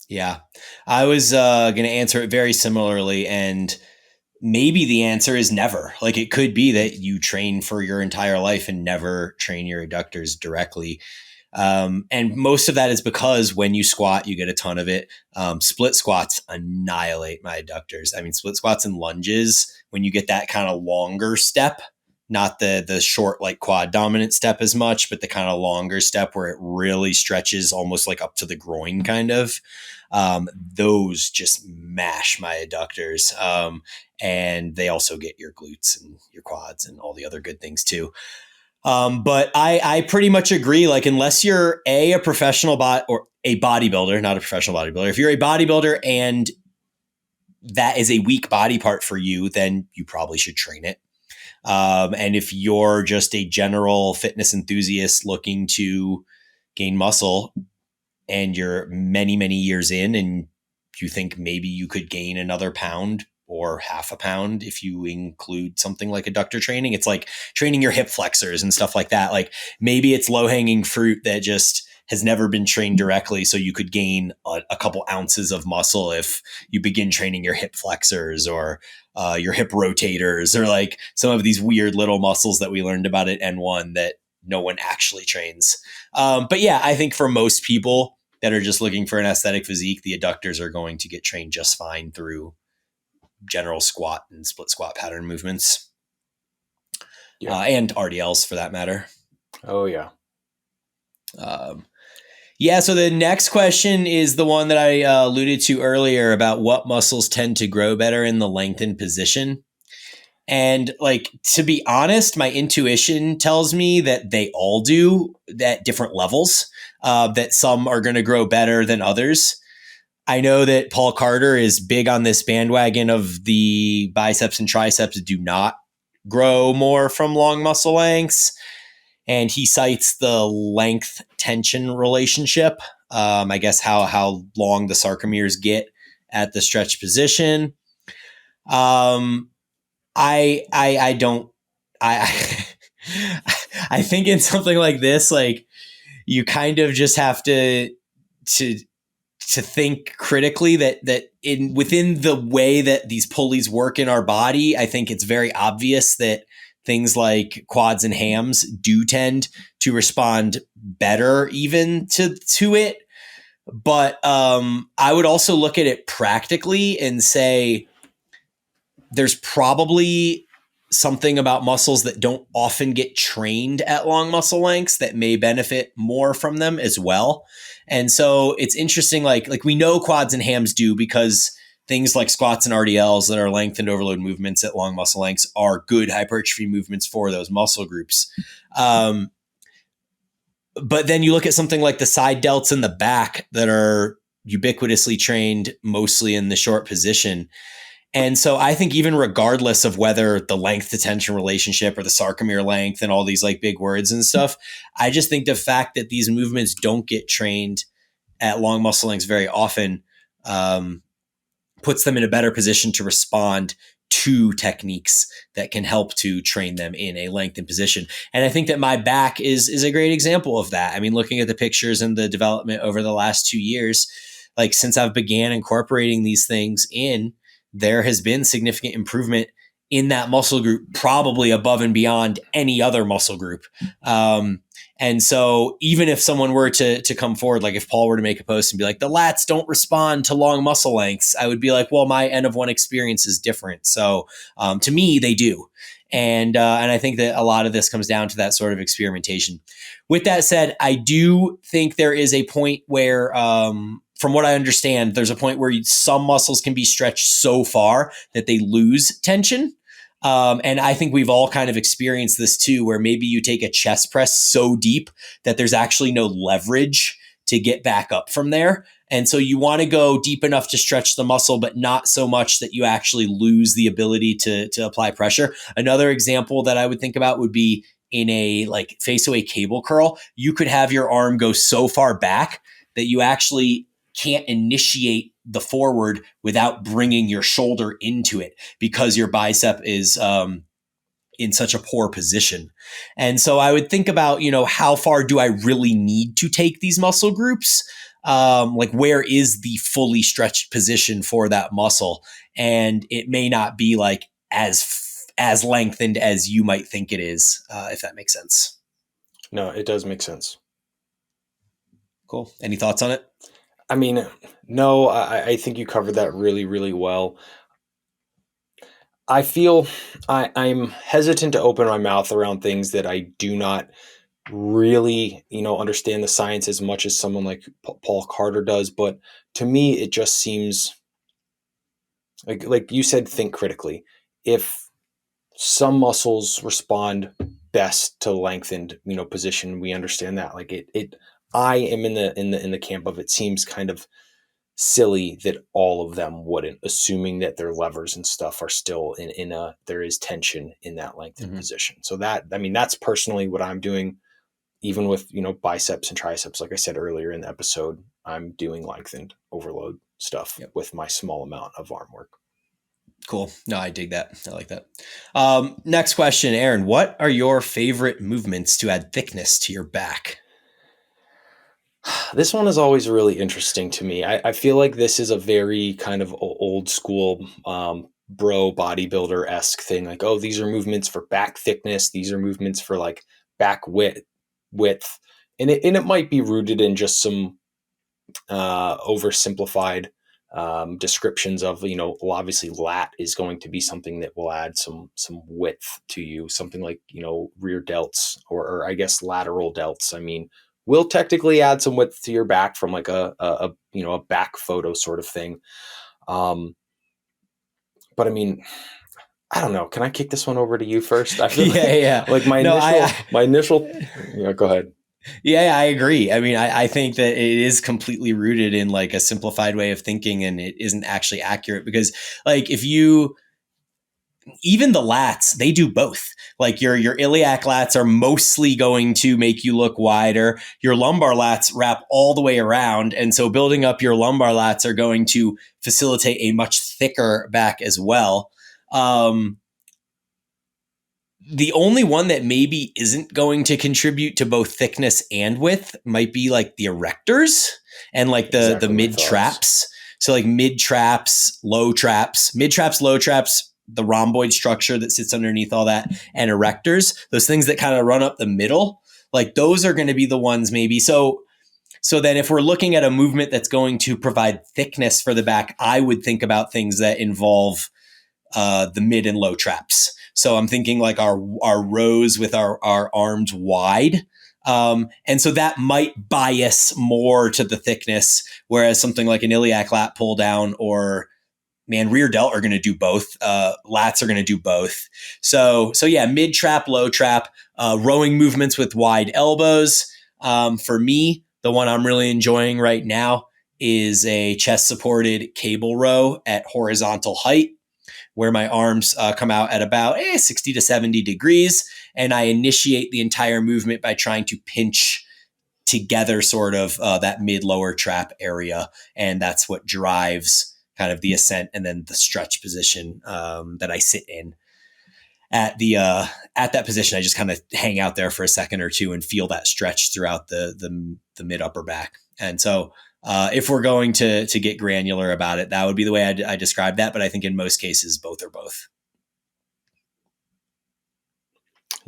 Yeah. I was going to answer it very similarly. And maybe the answer is never. Like it could be that you train for your entire life and never train your adductors directly. And most of that is because when you squat, you get a ton of it. Split squats annihilate my adductors. I mean, split squats and lunges, when you get that kind of longer step, not the short like quad dominant step as much, but the kind of longer step where it really stretches almost like up to the groin kind of. Those just mash my adductors. And they also get your glutes and your quads and all the other good things too. But I pretty much agree. Like, unless you're a professional or a bodybuilder, not a professional bodybuilder, if you're a bodybuilder and that is a weak body part for you, then you probably should train it. And if you're just a general fitness enthusiast looking to gain muscle and you're many, many years in and you think maybe you could gain another pound or half a pound if you include something like adductor training, it's like training your hip flexors and stuff like that. Like maybe it's low hanging fruit that just has never been trained directly. So you could gain a couple ounces of muscle if you begin training your hip flexors or your hip rotators, or like some of these weird little muscles that we learned about at N1 that no one actually trains. But yeah, I think for most people that are just looking for an aesthetic physique, the adductors are going to get trained just fine through general squat and split squat pattern movements. Yeah. And RDLs for that matter. Oh yeah. Yeah. So the next question is the one that I alluded to earlier about what muscles tend to grow better in the lengthened position. And like, to be honest, my intuition tells me that they all do at different levels, that some are going to grow better than others. I know that Paul Carter is big on this bandwagon of the biceps and triceps do not grow more from long muscle lengths. And he cites the length tension relationship. I guess how long the sarcomeres get at the stretch position. I don't, I, I think in something like this, like you kind of just have to think critically that within the way that these pulleys work in our body, I think it's very obvious that things like quads and hams do tend to respond better even to it. But I would also look at it practically and say there's probably something about muscles that don't often get trained at long muscle lengths that may benefit more from them as well. And so it's interesting, like we know quads and hams do, because things like squats and RDLs that are lengthened overload movements at long muscle lengths are good hypertrophy movements for those muscle groups. But then you look at something like the side delts in the back that are ubiquitously trained mostly in the short position. And so I think even regardless of whether the length to tension relationship or the sarcomere length and all these like big words and stuff, I just think the fact that these movements don't get trained at long muscle lengths very often puts them in a better position to respond to techniques that can help to train them in a lengthened position. And I think that my back is a great example of that. I mean, looking at the pictures and the development over the last 2 years, like since I've began incorporating these things in, there has been significant improvement in that muscle group, probably above and beyond any other muscle group. And so even if someone were to come forward, like if Paul were to make a post and be like, the lats don't respond to long muscle lengths, I would be like, well, my N of 1 experience is different. So to me, they do. And I think that a lot of this comes down to that sort of experimentation. With that said, I do think there is a point where, from what I understand, there's a point where some muscles can be stretched so far that they lose tension. And I think we've all kind of experienced this too, where maybe you take a chest press so deep that there's actually no leverage to get back up from there. And so you want to go deep enough to stretch the muscle, but not so much that you actually lose the ability to apply pressure. Another example that I would think about would be in a like face away cable curl. You could have your arm go so far back that you actually can't initiate the forward without bringing your shoulder into it because your bicep is in such a poor position. And so I would think about, how far do I really need to take these muscle groups? Like where is the fully stretched position for that muscle? And it may not be like as lengthened as you might think it is, if that makes sense. No, it does make sense. Cool. Any thoughts on it? I mean, no, I think you covered that really, really well. I feel I'm hesitant to open my mouth around things that I do not really, understand the science as much as someone like Paul Carter does. But to me, it just seems like you said, think critically. If some muscles respond best to lengthened, position, we understand that. Like I am in the camp of it seems kind of silly that all of them wouldn't, assuming that their levers and stuff are still in a there is tension in that lengthened position. So that's personally what I'm doing, even with biceps and triceps. Like I said earlier in the episode, I'm doing lengthened overload stuff with my small amount of arm work. Cool. No, I dig that. I like that. Next question, Aaron. What are your favorite movements to add thickness to your back? This one is always really interesting to me. I feel like this is a very kind of old school bro bodybuilder-esque thing. Like, oh, these are movements for back thickness. These are movements for like back width. And it might be rooted in just some oversimplified descriptions of, obviously lat is going to be something that will add some width to you. Something like, rear delts or I guess lateral delts. I mean, will technically add some width to your back from like a back photo sort of thing. But I mean, I don't know. Can I kick this one over to you first? I feel like my initial. Yeah, go ahead. Yeah, I agree. I mean, I think that it is completely rooted in like a simplified way of thinking, and it isn't actually accurate because like even the lats, they do both. Like your iliac lats are mostly going to make you look wider. Your lumbar lats wrap all the way around. And so building up your lumbar lats are going to facilitate a much thicker back as well. The only one that maybe isn't going to contribute to both thickness and width might be like the erectors and like the mid traps. So like mid traps, low traps, the rhomboid structure that sits underneath all that, and erectors, those things that kind of run up the middle, like those are going to be the ones maybe. So then if we're looking at a movement that's going to provide thickness for the back, I would think about things that involve the mid and low traps. So I'm thinking like our rows with our arms wide. And so that might bias more to the thickness, whereas something like an iliac lat pull down or rear delt are going to do both. Lats are going to do both. So yeah, mid trap, low trap, rowing movements with wide elbows. For me, the one I'm really enjoying right now is a chest supported cable row at horizontal height, where my arms come out at about 60 to 70 degrees. And I initiate the entire movement by trying to pinch together sort of that mid-lower trap area. And that's what drives kind of the ascent and then the stretch position that I sit in. At that position, I just kind of hang out there for a second or two and feel that stretch throughout the mid upper back. And so if we're going to get granular about it, that would be the way I describe that. But I think in most cases, both are both.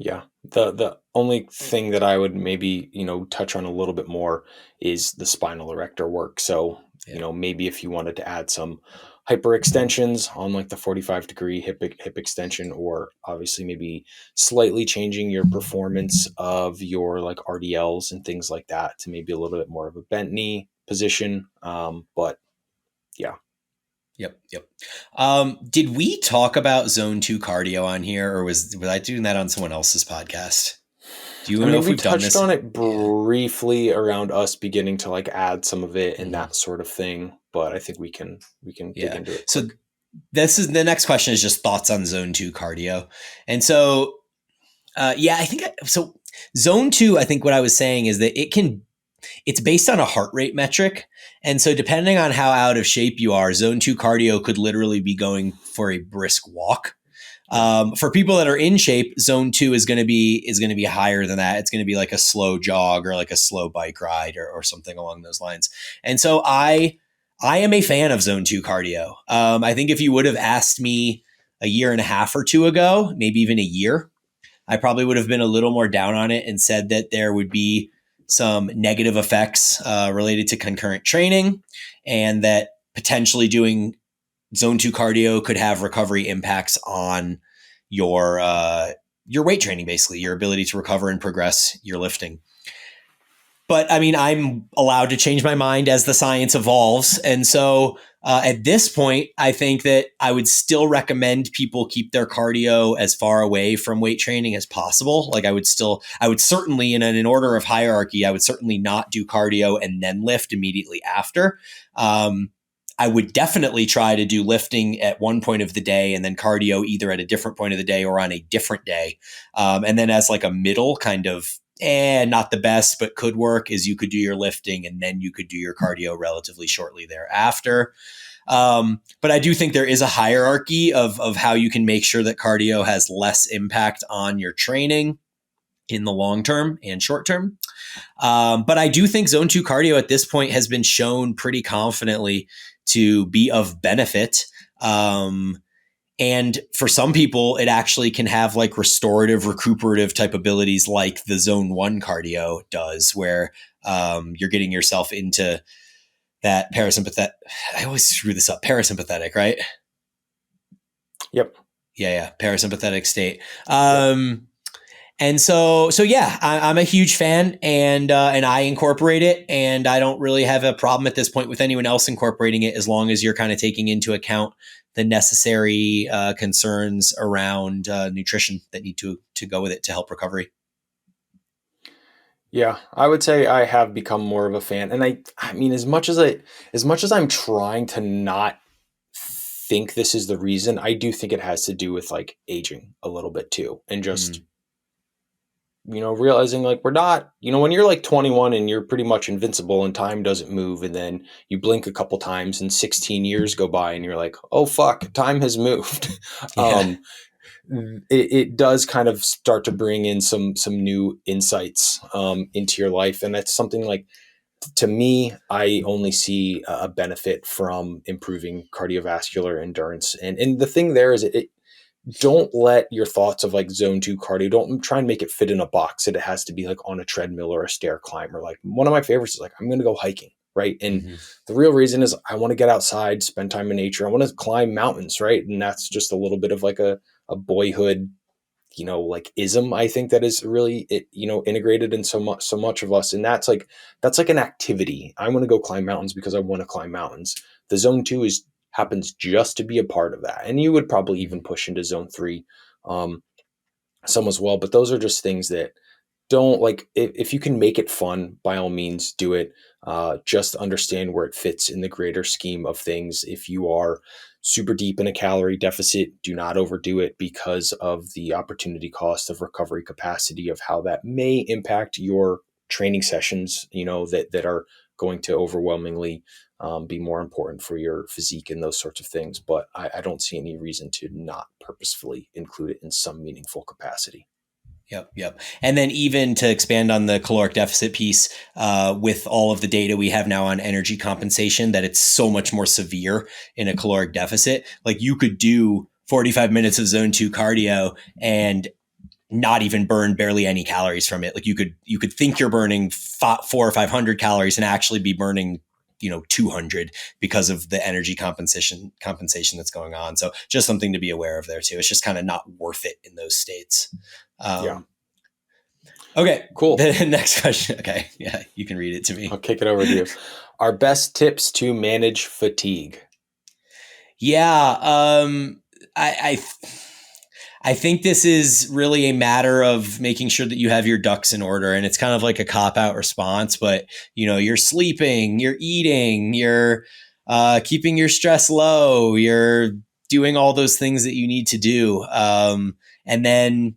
Yeah. The only thing that I would maybe, touch on a little bit more is the spinal erector work. So, maybe if you wanted to add some hyperextensions on like the 45-degree hip extension, or obviously maybe slightly changing your performance of your like RDLs and things like that to maybe a little bit more of a bent knee position. But yeah. Yep. Did we talk about zone 2 cardio on here, or was I doing that on someone else's podcast? Do you know if we we've done touched this? on it briefly around us beginning to like add some of it and that sort of thing, but I think we can dig into it. So this is the next question is just thoughts on zone 2 cardio. And so, I think so. Zone 2, I think what I was saying is that it's based on a heart rate metric. And so depending on how out of shape you are, zone 2 cardio could literally be going for a brisk walk. For people that are in shape, zone 2 is going to be higher than that. It's going to be like a slow jog or like a slow bike ride or something along those lines. And so I am a fan of zone 2 cardio. I think if you would have asked me a year and a half or two ago, maybe even a year, I probably would have been a little more down on it and said that there would be some negative effects related to concurrent training, and that potentially doing zone 2 cardio could have recovery impacts on your weight training, basically your ability to recover and progress your lifting. But I'm allowed to change my mind as the science evolves. And so at this point, I think that I would still recommend people keep their cardio as far away from weight training as possible. Like I would certainly in an order of hierarchy, I would certainly not do cardio and then lift immediately after. I would definitely try to do lifting at one point of the day and then cardio either at a different point of the day or on a different day. And then as like a middle kind of, not the best, but could work, is you could do your lifting and then you could do your cardio relatively shortly thereafter. But I do think there is a hierarchy of how you can make sure that cardio has less impact on your training in the long term and short term. But I do think zone 2 cardio at this point has been shown pretty confidently to be of benefit. And for some people, it actually can have like restorative, recuperative type abilities like the zone 1 cardio does, where you're getting yourself into that parasympathetic. I always screw this up. Parasympathetic, right? Yep. Yeah. Parasympathetic state. And so yeah, I'm a huge fan, and I incorporate it, and I don't really have a problem at this point with anyone else incorporating it, as long as you're kind of taking into account the necessary concerns around nutrition that need to go with it to help recovery. Yeah, I would say I have become more of a fan, and I mean, as much as I'm trying to not think this is the reason, I do think it has to do with like aging a little bit too, and just realizing like we're not, when you're like 21 and you're pretty much invincible and time doesn't move, and then you blink a couple times and 16 years go by and you're like, oh fuck, time has moved. Yeah. It does kind of start to bring in some new insights into your life, and that's something like, to me, I only see a benefit from improving cardiovascular endurance. And the thing there is don't let your thoughts of like zone 2 cardio, don't try and make it fit in a box that it has to be like on a treadmill or a stair climb. Or like one of my favorites is like, I'm going to go hiking. Right. And Mhm. the real reason is I want to get outside, spend time in nature. I want to climb mountains. Right. And that's just a little bit of like a boyhood, like ism, I think, that is really integrated in so much of us. And that's like an activity. I want to go climb mountains because I want to climb mountains. The zone 2 is happens just to be a part of that. And you would probably even push into zone 3 um some as well, but those are just things that don't like, if you can make it fun, by all means do it. Just understand where it fits in the greater scheme of things. If you are super deep in a calorie deficit, do not overdo it because of the opportunity cost of recovery capacity of how that may impact your training sessions, that are going to overwhelmingly be more important for your physique and those sorts of things. But I don't see any reason to not purposefully include it in some meaningful capacity. Yep, yep. And then even to expand on the caloric deficit piece, with all of the data we have now on energy compensation, that it's so much more severe in a caloric deficit. Like you could do 45 minutes of zone 2 cardio and not even burn barely any calories from it. Like you could think you're burning 400 or 500 calories and actually be burning 200 because of the energy compensation that's going on. So just something to be aware of there too. It's just kind of not worth it in those states. Yeah. Okay. Cool. The next question. Okay. Yeah. You can read it to I'll me. kick it over to you. Our best tips to manage fatigue. Yeah. I think this is really a matter of making sure that you have your ducks in order. And it's kind of like a cop out response, but you're sleeping, you're eating, you're keeping your stress low, you're doing all those things that you need to do. And then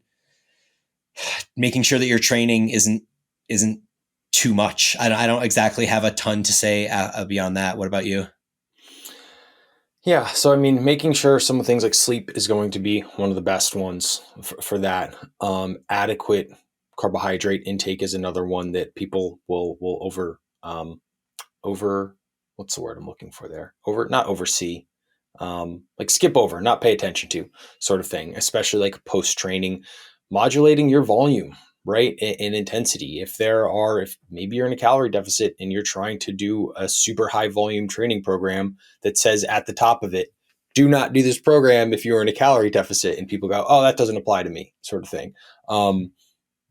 making sure that your training isn't too much. I don't exactly have a ton to say beyond that. What about you? Yeah. So, I mean, making sure some things like sleep is going to be one of the best ones for that. Adequate carbohydrate intake is another one that people will over, what's the word I'm looking for there? Not oversee, like skip over, not pay attention to, sort of thing, especially like post training, modulating your volume, right? In intensity. If maybe you're in a calorie deficit and you're trying to do a super high volume training program that says at the top of it, do not do this program if you're in a calorie deficit, and people go, oh, that doesn't apply to me, sort of thing.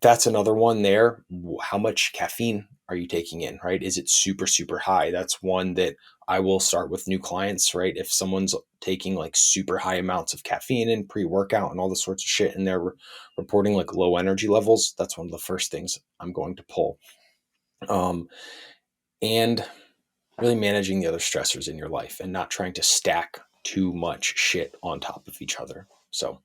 That's another one there. How much caffeine are you taking in, right? Is it super, super high? That's one that I will start with new clients, right? If someone's taking like super high amounts of caffeine in pre-workout and all this sorts of shit, and they're reporting like low energy levels, that's one of the first things I'm going to pull. And really managing the other stressors in your life and not trying to stack too much shit on top of each other. So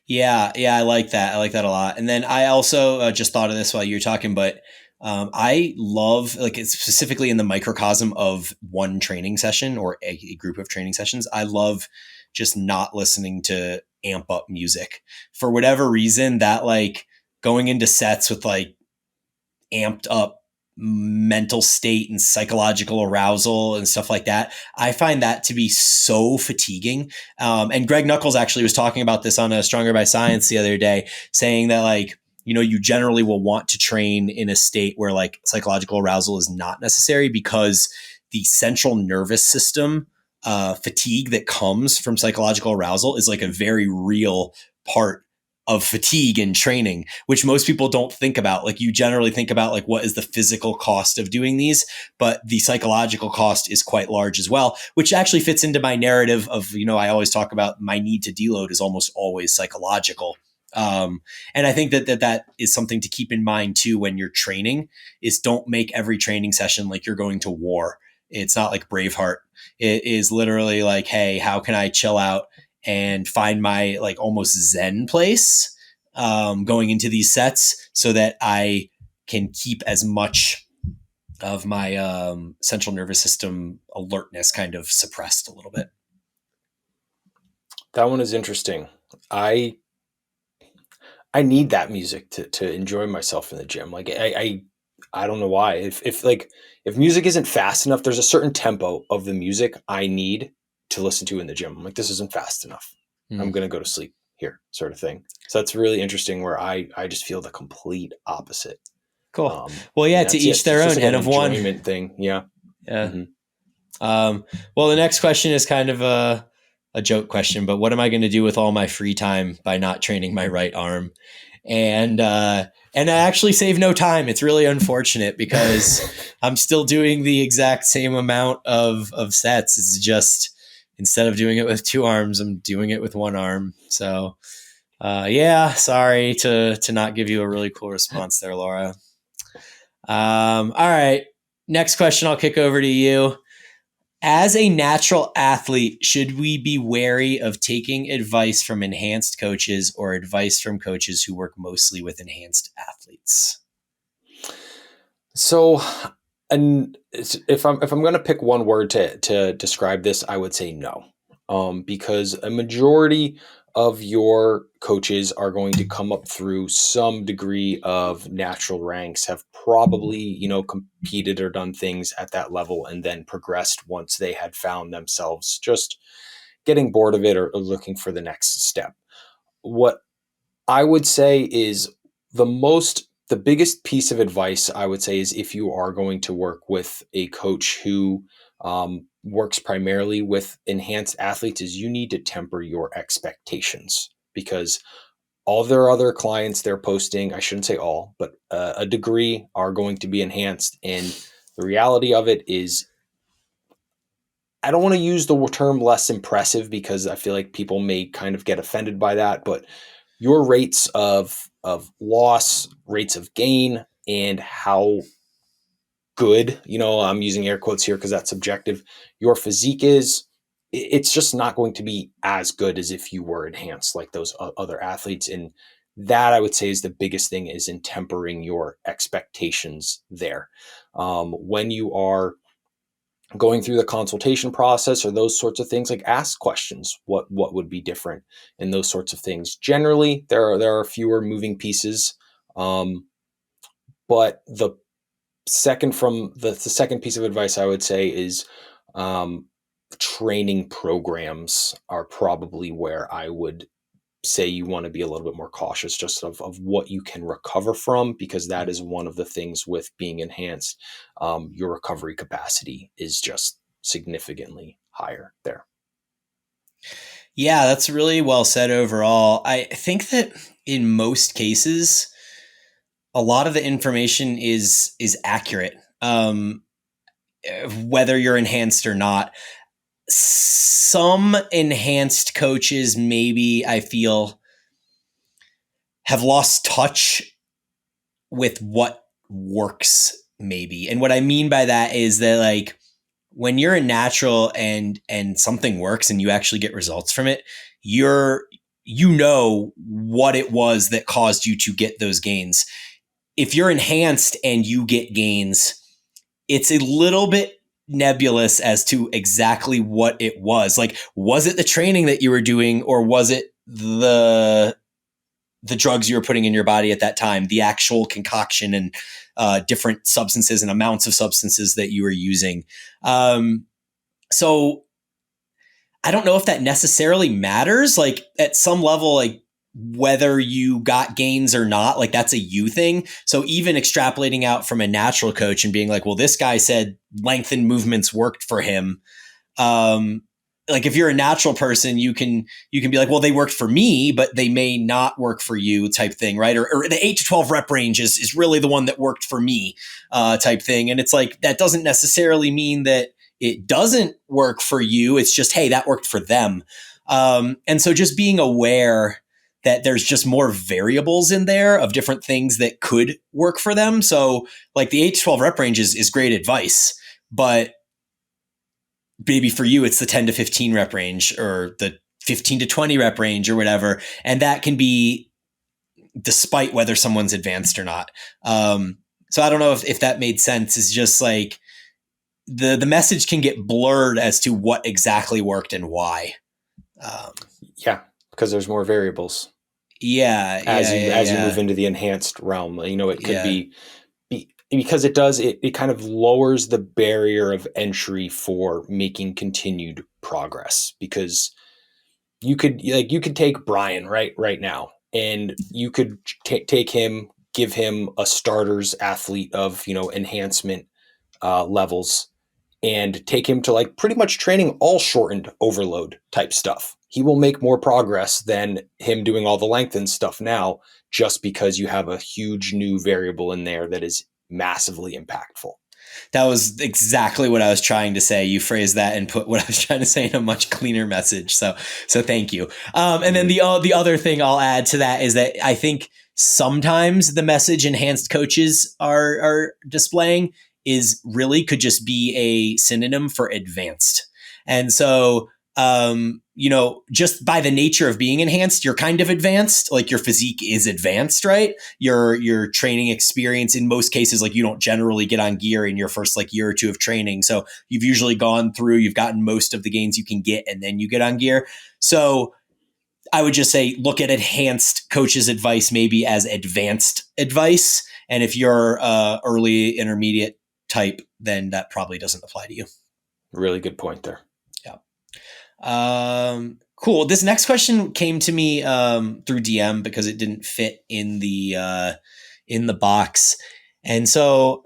Yeah, yeah, I like that. I like that a lot. And then I also just thought of this while you were talking, but I love, like, it's specifically in the microcosm of one training session or a group of training sessions. I love just not listening to amp up music for whatever reason. That like going into sets with like amped up mental state and psychological arousal and stuff like that. I find that to be so fatiguing. And Greg Knuckles actually was talking about this on a Stronger by Science the other day, saying that like, you generally will want to train in a state where like psychological arousal is not necessary because the central nervous system fatigue that comes from psychological arousal is like a very real part of fatigue in training, which most people don't think about. Like you generally think about like what is the physical cost of doing these, but the psychological cost is quite large as well, which actually fits into my narrative of, I always talk about my need to deload is almost always psychological. And I think that is something to keep in mind too when you're training is don't make every training session like you're going to war. It's not like Braveheart. It is literally like, hey, how can I chill out and find my like almost zen place going into these sets so that I can keep as much of my central nervous system alertness kind of suppressed a little bit. that one is interesting. I need that music to enjoy myself in the gym. Like I don't know why. If music isn't fast enough, there's a certain tempo of the music I need to listen to in the gym. I'm like, this isn't fast enough. I'm Hmm. going to go to sleep here, sort of thing. So that's really interesting where I just feel the complete opposite. Cool. Well, yeah, And to that's it. each It's their just own. like N an of one. enjoyment thing. Yeah. Yeah. Hmm. Well, the next question is kind of a joke question, but what am I going to do with all my free time by not training my right arm? And I actually save no time. It's really unfortunate because I'm still doing the exact same amount of sets. It's just instead of doing it with two arms, I'm doing it with one arm. So yeah, sorry to not give you a really cool response there, Laura. All right. Next question I'll kick over to you. As a natural athlete, should we be wary of taking advice from enhanced coaches or advice from coaches who work mostly with enhanced athletes? So, and if I'm going to pick one word to describe this, I would say no, because a majority of your coaches are going to come up through some degree of natural ranks, have probably competed or done things at that level, and then progressed once they had found themselves just getting bored of it or looking for the next step. What I would say is the biggest piece of advice I would say is if you are going to work with a coach who works primarily with enhanced athletes, is you need to temper your expectations because all their other clients they're posting, I shouldn't say all, but a degree are going to be enhanced, and the reality of it is I don't want to use the term less impressive because I feel like people may kind of get offended by that, but your rates of loss, rates of gain, and how good, I'm using air quotes here because that's subjective, your physique is, it's just not going to be as good as if you were enhanced like those other athletes. And that I would say is the biggest thing is in tempering your expectations there. When you are going through the consultation process or those sorts of things, like ask questions, what would be different and those sorts of things. Generally there are fewer moving pieces, but the second piece of advice I would say is um, training programs are probably where I would say you want to be a little bit more cautious just of what you can recover from, because that is one of the things with being enhanced. Your recovery capacity is just significantly higher there. Yeah, that's really well said overall. I think that in most cases, a lot of the information is accurate, whether you're enhanced or not. Some enhanced coaches, maybe I feel, have lost touch with what works, maybe. And what I mean by that is that, like, when you're a natural and something works and you actually get results from it, you know what it was that caused you to get those gains. If you're enhanced and you get gains, it's a little bit nebulous as to exactly what it was. Like, was it the training that you were doing, or was it the drugs you were putting in your body at that time, the actual concoction and different substances and amounts of substances that you were using? So I don't know if that necessarily matters. Like, at some level, like, whether you got gains or not, like, that's a you thing. So even extrapolating out from a natural coach and being like, well, this guy said lengthened movements worked for him. Um, like, if you're a natural person, you can be like, well, they worked for me, but they may not work for you, type thing, right? Or the 8 to 12 rep range is really the one that worked for me, type thing. And it's like, that doesn't necessarily mean that it doesn't work for you. It's just, hey, that worked for them. And so just being aware that there's just more variables in there of different things that could work for them. So like the 8 to 12 rep range is great advice, but maybe for you, it's the 10 to 15 rep range or the 15 to 20 rep range or whatever. And that can be despite whether someone's advanced or not. So I don't know if that made sense. It's just like the message can get blurred as to what exactly worked and why. Um, Yeah, because there's more variables yeah, as yeah, you yeah, as you move yeah, into the enhanced realm. It could yeah. because it kind of lowers the barrier of entry for making continued progress, because you could take Brian right now, and you could take him, give him a starter's athlete of enhancement levels, and take him to like pretty much training all shortened overload type stuff. He will make more progress than him doing all the lengthened stuff now, just because you have a huge new variable in there that is massively impactful. That was exactly what I was trying to say. You phrased that and put what I was trying to say in a much cleaner message. So thank you. And then the other thing I'll add to that is that I think sometimes the message enhanced coaches are displaying is really could just be a synonym for advanced. And so just by the nature of being enhanced, you're kind of advanced. Like your physique is advanced, right? Your training experience in most cases, like you don't generally get on gear in your first like year or two of training. So you've usually gone through, you've gotten most of the gains you can get, and then you get on gear. So I would just say, look at enhanced coaches' advice maybe as advanced advice. And if you're early intermediate type, then that probably doesn't apply to you. Really good point there. Cool. This next question came to me through DM because it didn't fit in the box, and so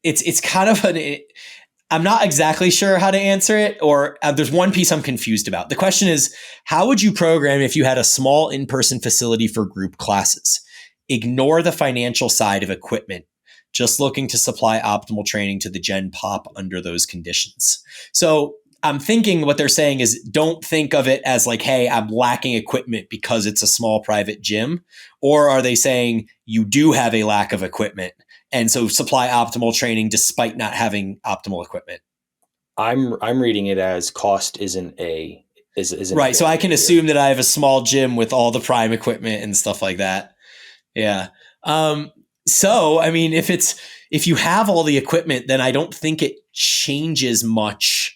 it's kind of I'm not exactly sure how to answer it, or there's one piece I'm confused about. The question is, how would you program if you had a small in-person facility for group classes? Ignore the financial side of equipment. Just looking to supply optimal training to the Gen Pop under those conditions. So I'm thinking what they're saying is don't think of it as like, hey, I'm lacking equipment because it's a small private gym. Or are they saying you do have a lack of equipment and so supply optimal training despite not having optimal equipment? I'm reading it as cost isn't right. So I can assume that I have a small gym with all the prime equipment and stuff like that. Yeah. So I mean, if you have all the equipment, then I don't think it changes much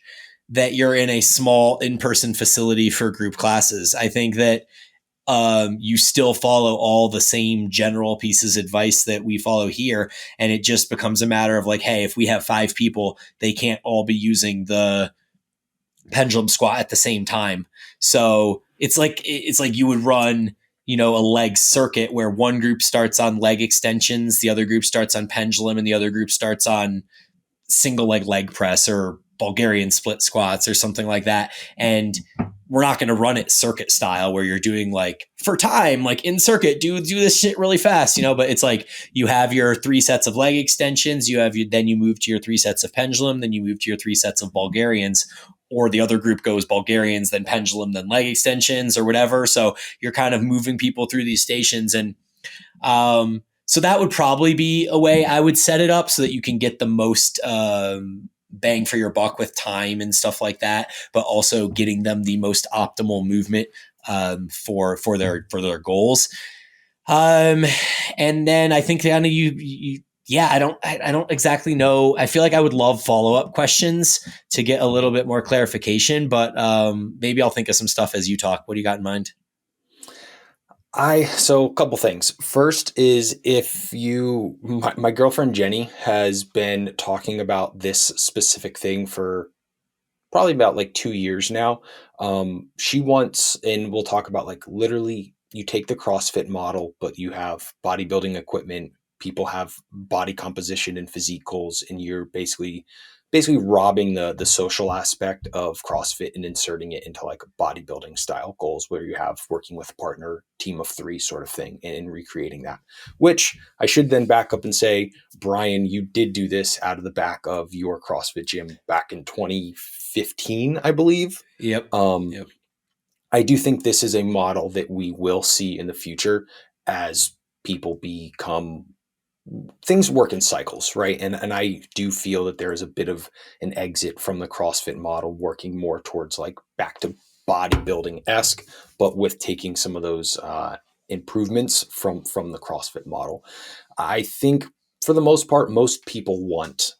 that you're in a small in-person facility for group classes. I think that you still follow all the same general pieces of advice that we follow here. And it just becomes a matter of like, hey, if we have 5 people, they can't all be using the pendulum squat at the same time. So it's like you would run, a leg circuit where one group starts on leg extensions, the other group starts on pendulum, and the other group starts on single leg press or Bulgarian split squats or something like that. And we're not going to run it circuit style where you're doing like for time, like in circuit, do this shit really fast, but it's like you have your 3 sets of leg extensions, then you move to your 3 sets of pendulum, then you move to your 3 sets of Bulgarians, or the other group goes Bulgarians, then pendulum, then leg extensions or whatever. So you're kind of moving people through these stations. And, so that would probably be a way I would set it up so that you can get the most bang for your buck with time and stuff like that, but also getting them the most optimal movement for their goals. And then I think kind of I don't exactly know. I feel like I would love follow-up questions to get a little bit more clarification, but maybe I'll think of some stuff as you talk. What do you got in mind? So a couple things. First is my girlfriend Jenny has been talking about this specific thing for probably about like 2 years now. She wants, and we'll talk about like literally you take the CrossFit model, but you have bodybuilding equipment, people have body composition and physique goals, and you're basically robbing the social aspect of CrossFit and inserting it into like bodybuilding style goals where you have working with a partner, team of 3 sort of thing, and recreating that. Which I should then back up and say, Brian, you did do this out of the back of your CrossFit gym back in 2015, I believe. Yep. Yep. I do think this is a model that we will see in the future as people become things work in cycles, right? And I do feel that there is a bit of an exit from the CrossFit model, working more towards like back to bodybuilding-esque, but with taking some of those improvements from the CrossFit model. I think for the most part, most people want,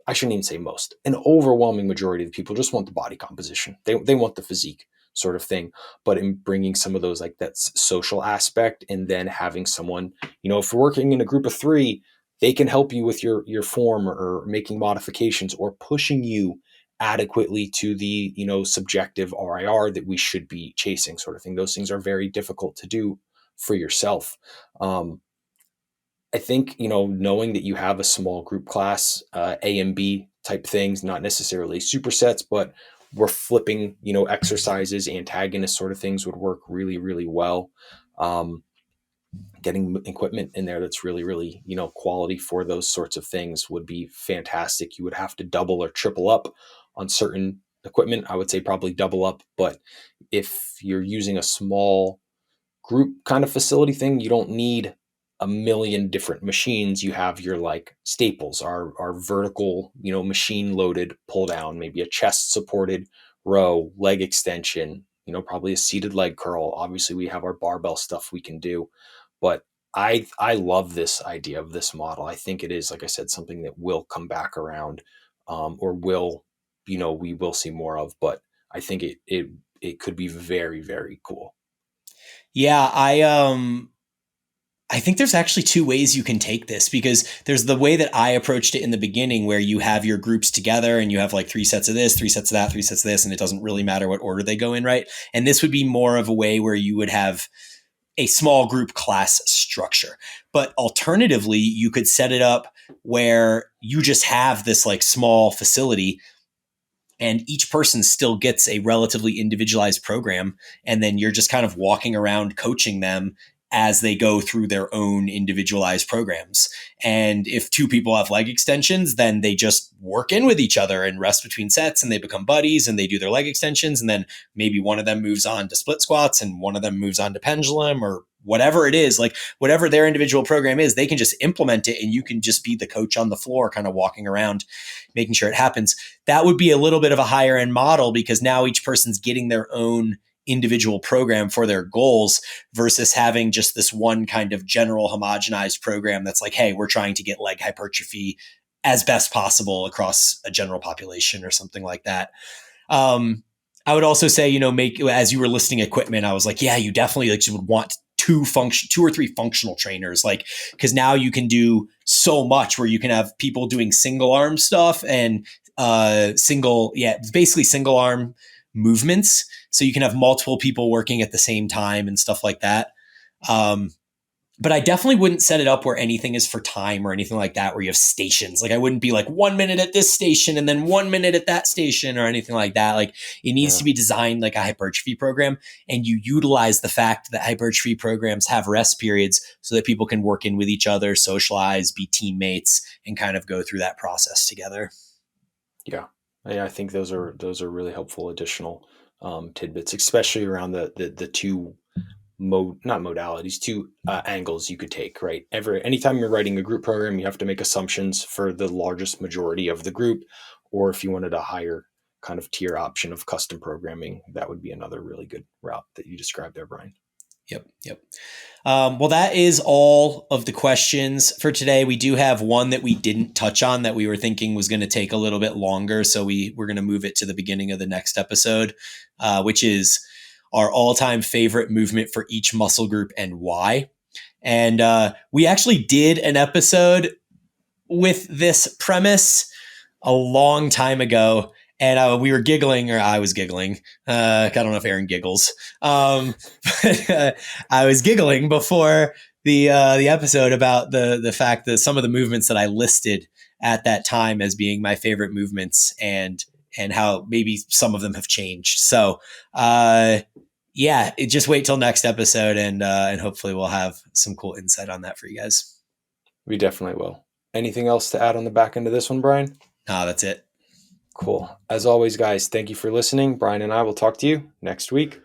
I shouldn't even say most, an overwhelming majority of the people just want the body composition. They want the physique sort of thing, but in bringing some of those like that social aspect, and then having someone, if you're working in a group of 3, they can help you with your form or making modifications or pushing you adequately to the, subjective RIR that we should be chasing, sort of thing. Those things are very difficult to do for yourself. I think, knowing that you have a small group class, A and B type things, not necessarily supersets, but we're flipping, exercises, antagonist sort of things would work really, really well. Getting equipment in there that's really, really, quality for those sorts of things would be fantastic. You would have to double or triple up on certain equipment. I would say probably double up, but if you're using a small group kind of facility thing, you don't need a million different machines. You have your like staples, our vertical, machine loaded pull down, maybe a chest supported row, leg extension, probably a seated leg curl. Obviously, we have our barbell stuff we can do, but I love this idea of this model. I think it is, like I said, something that will come back around, or will, we will see more of. But I think it could be very, very cool. Yeah, I think there's actually two ways you can take this, because there's the way that I approached it in the beginning, where you have your groups together and you have like 3 sets of this, 3 sets of that, 3 sets of this, and it doesn't really matter what order they go in, right? And this would be more of a way where you would have a small group class structure. But alternatively, you could set it up where you just have this like small facility and each person still gets a relatively individualized program. And then you're just kind of walking around coaching them as they go through their own individualized programs. And if 2 people have leg extensions, then they just work in with each other and rest between sets, and they become buddies and they do their leg extensions. And then maybe one of them moves on to split squats and one of them moves on to pendulum, or whatever it is, like whatever their individual program is, they can just implement it and you can just be the coach on the floor, kind of walking around, making sure it happens. That would be a little bit of a higher end model, because now each person's getting their own individual program for their goals, versus having just this one kind of general homogenized program that's like, hey, we're trying to get leg hypertrophy as best possible across a general population or something like that. I would also say, make, as you were listing equipment, I was like, yeah, you definitely like would want 2 or 3 functional trainers, like, because now you can do so much, where you can have people doing single arm stuff and basically single arm movements. So you can have multiple people working at the same time and stuff like that. But I definitely wouldn't set it up where anything is for time or anything like that, where you have stations. Like I wouldn't be like 1 minute at this station and then 1 minute at that station or anything like that. Like it needs to be designed like a hypertrophy program, and you utilize the fact that hypertrophy programs have rest periods so that people can work in with each other, socialize, be teammates, and kind of go through that process together. Yeah. Yeah, I think those are really helpful additional tidbits, especially around the two not modalities, two angles you could take. Right, anytime you're writing a group program, you have to make assumptions for the largest majority of the group, or if you wanted a higher kind of tier option of custom programming, that would be another really good route that you described there, Brian. Yep. Well, that is all of the questions for today. We do have one that we didn't touch on that we were thinking was going to take a little bit longer. So we're going to move it to the beginning of the next episode, which is our all-time favorite movement for each muscle group and why. And we actually did an episode with this premise a long time ago. And we were giggling, or I was giggling. I don't know if Aaron giggles. But I was giggling before the episode about the fact that some of the movements that I listed at that time as being my favorite movements, and how maybe some of them have changed. So just wait till next episode, and hopefully we'll have some cool insight on that for you guys. We definitely will. Anything else to add on the back end of this one, Brian? No, that's it. Cool. As always, guys, thank you for listening. Brian and I will talk to you next week.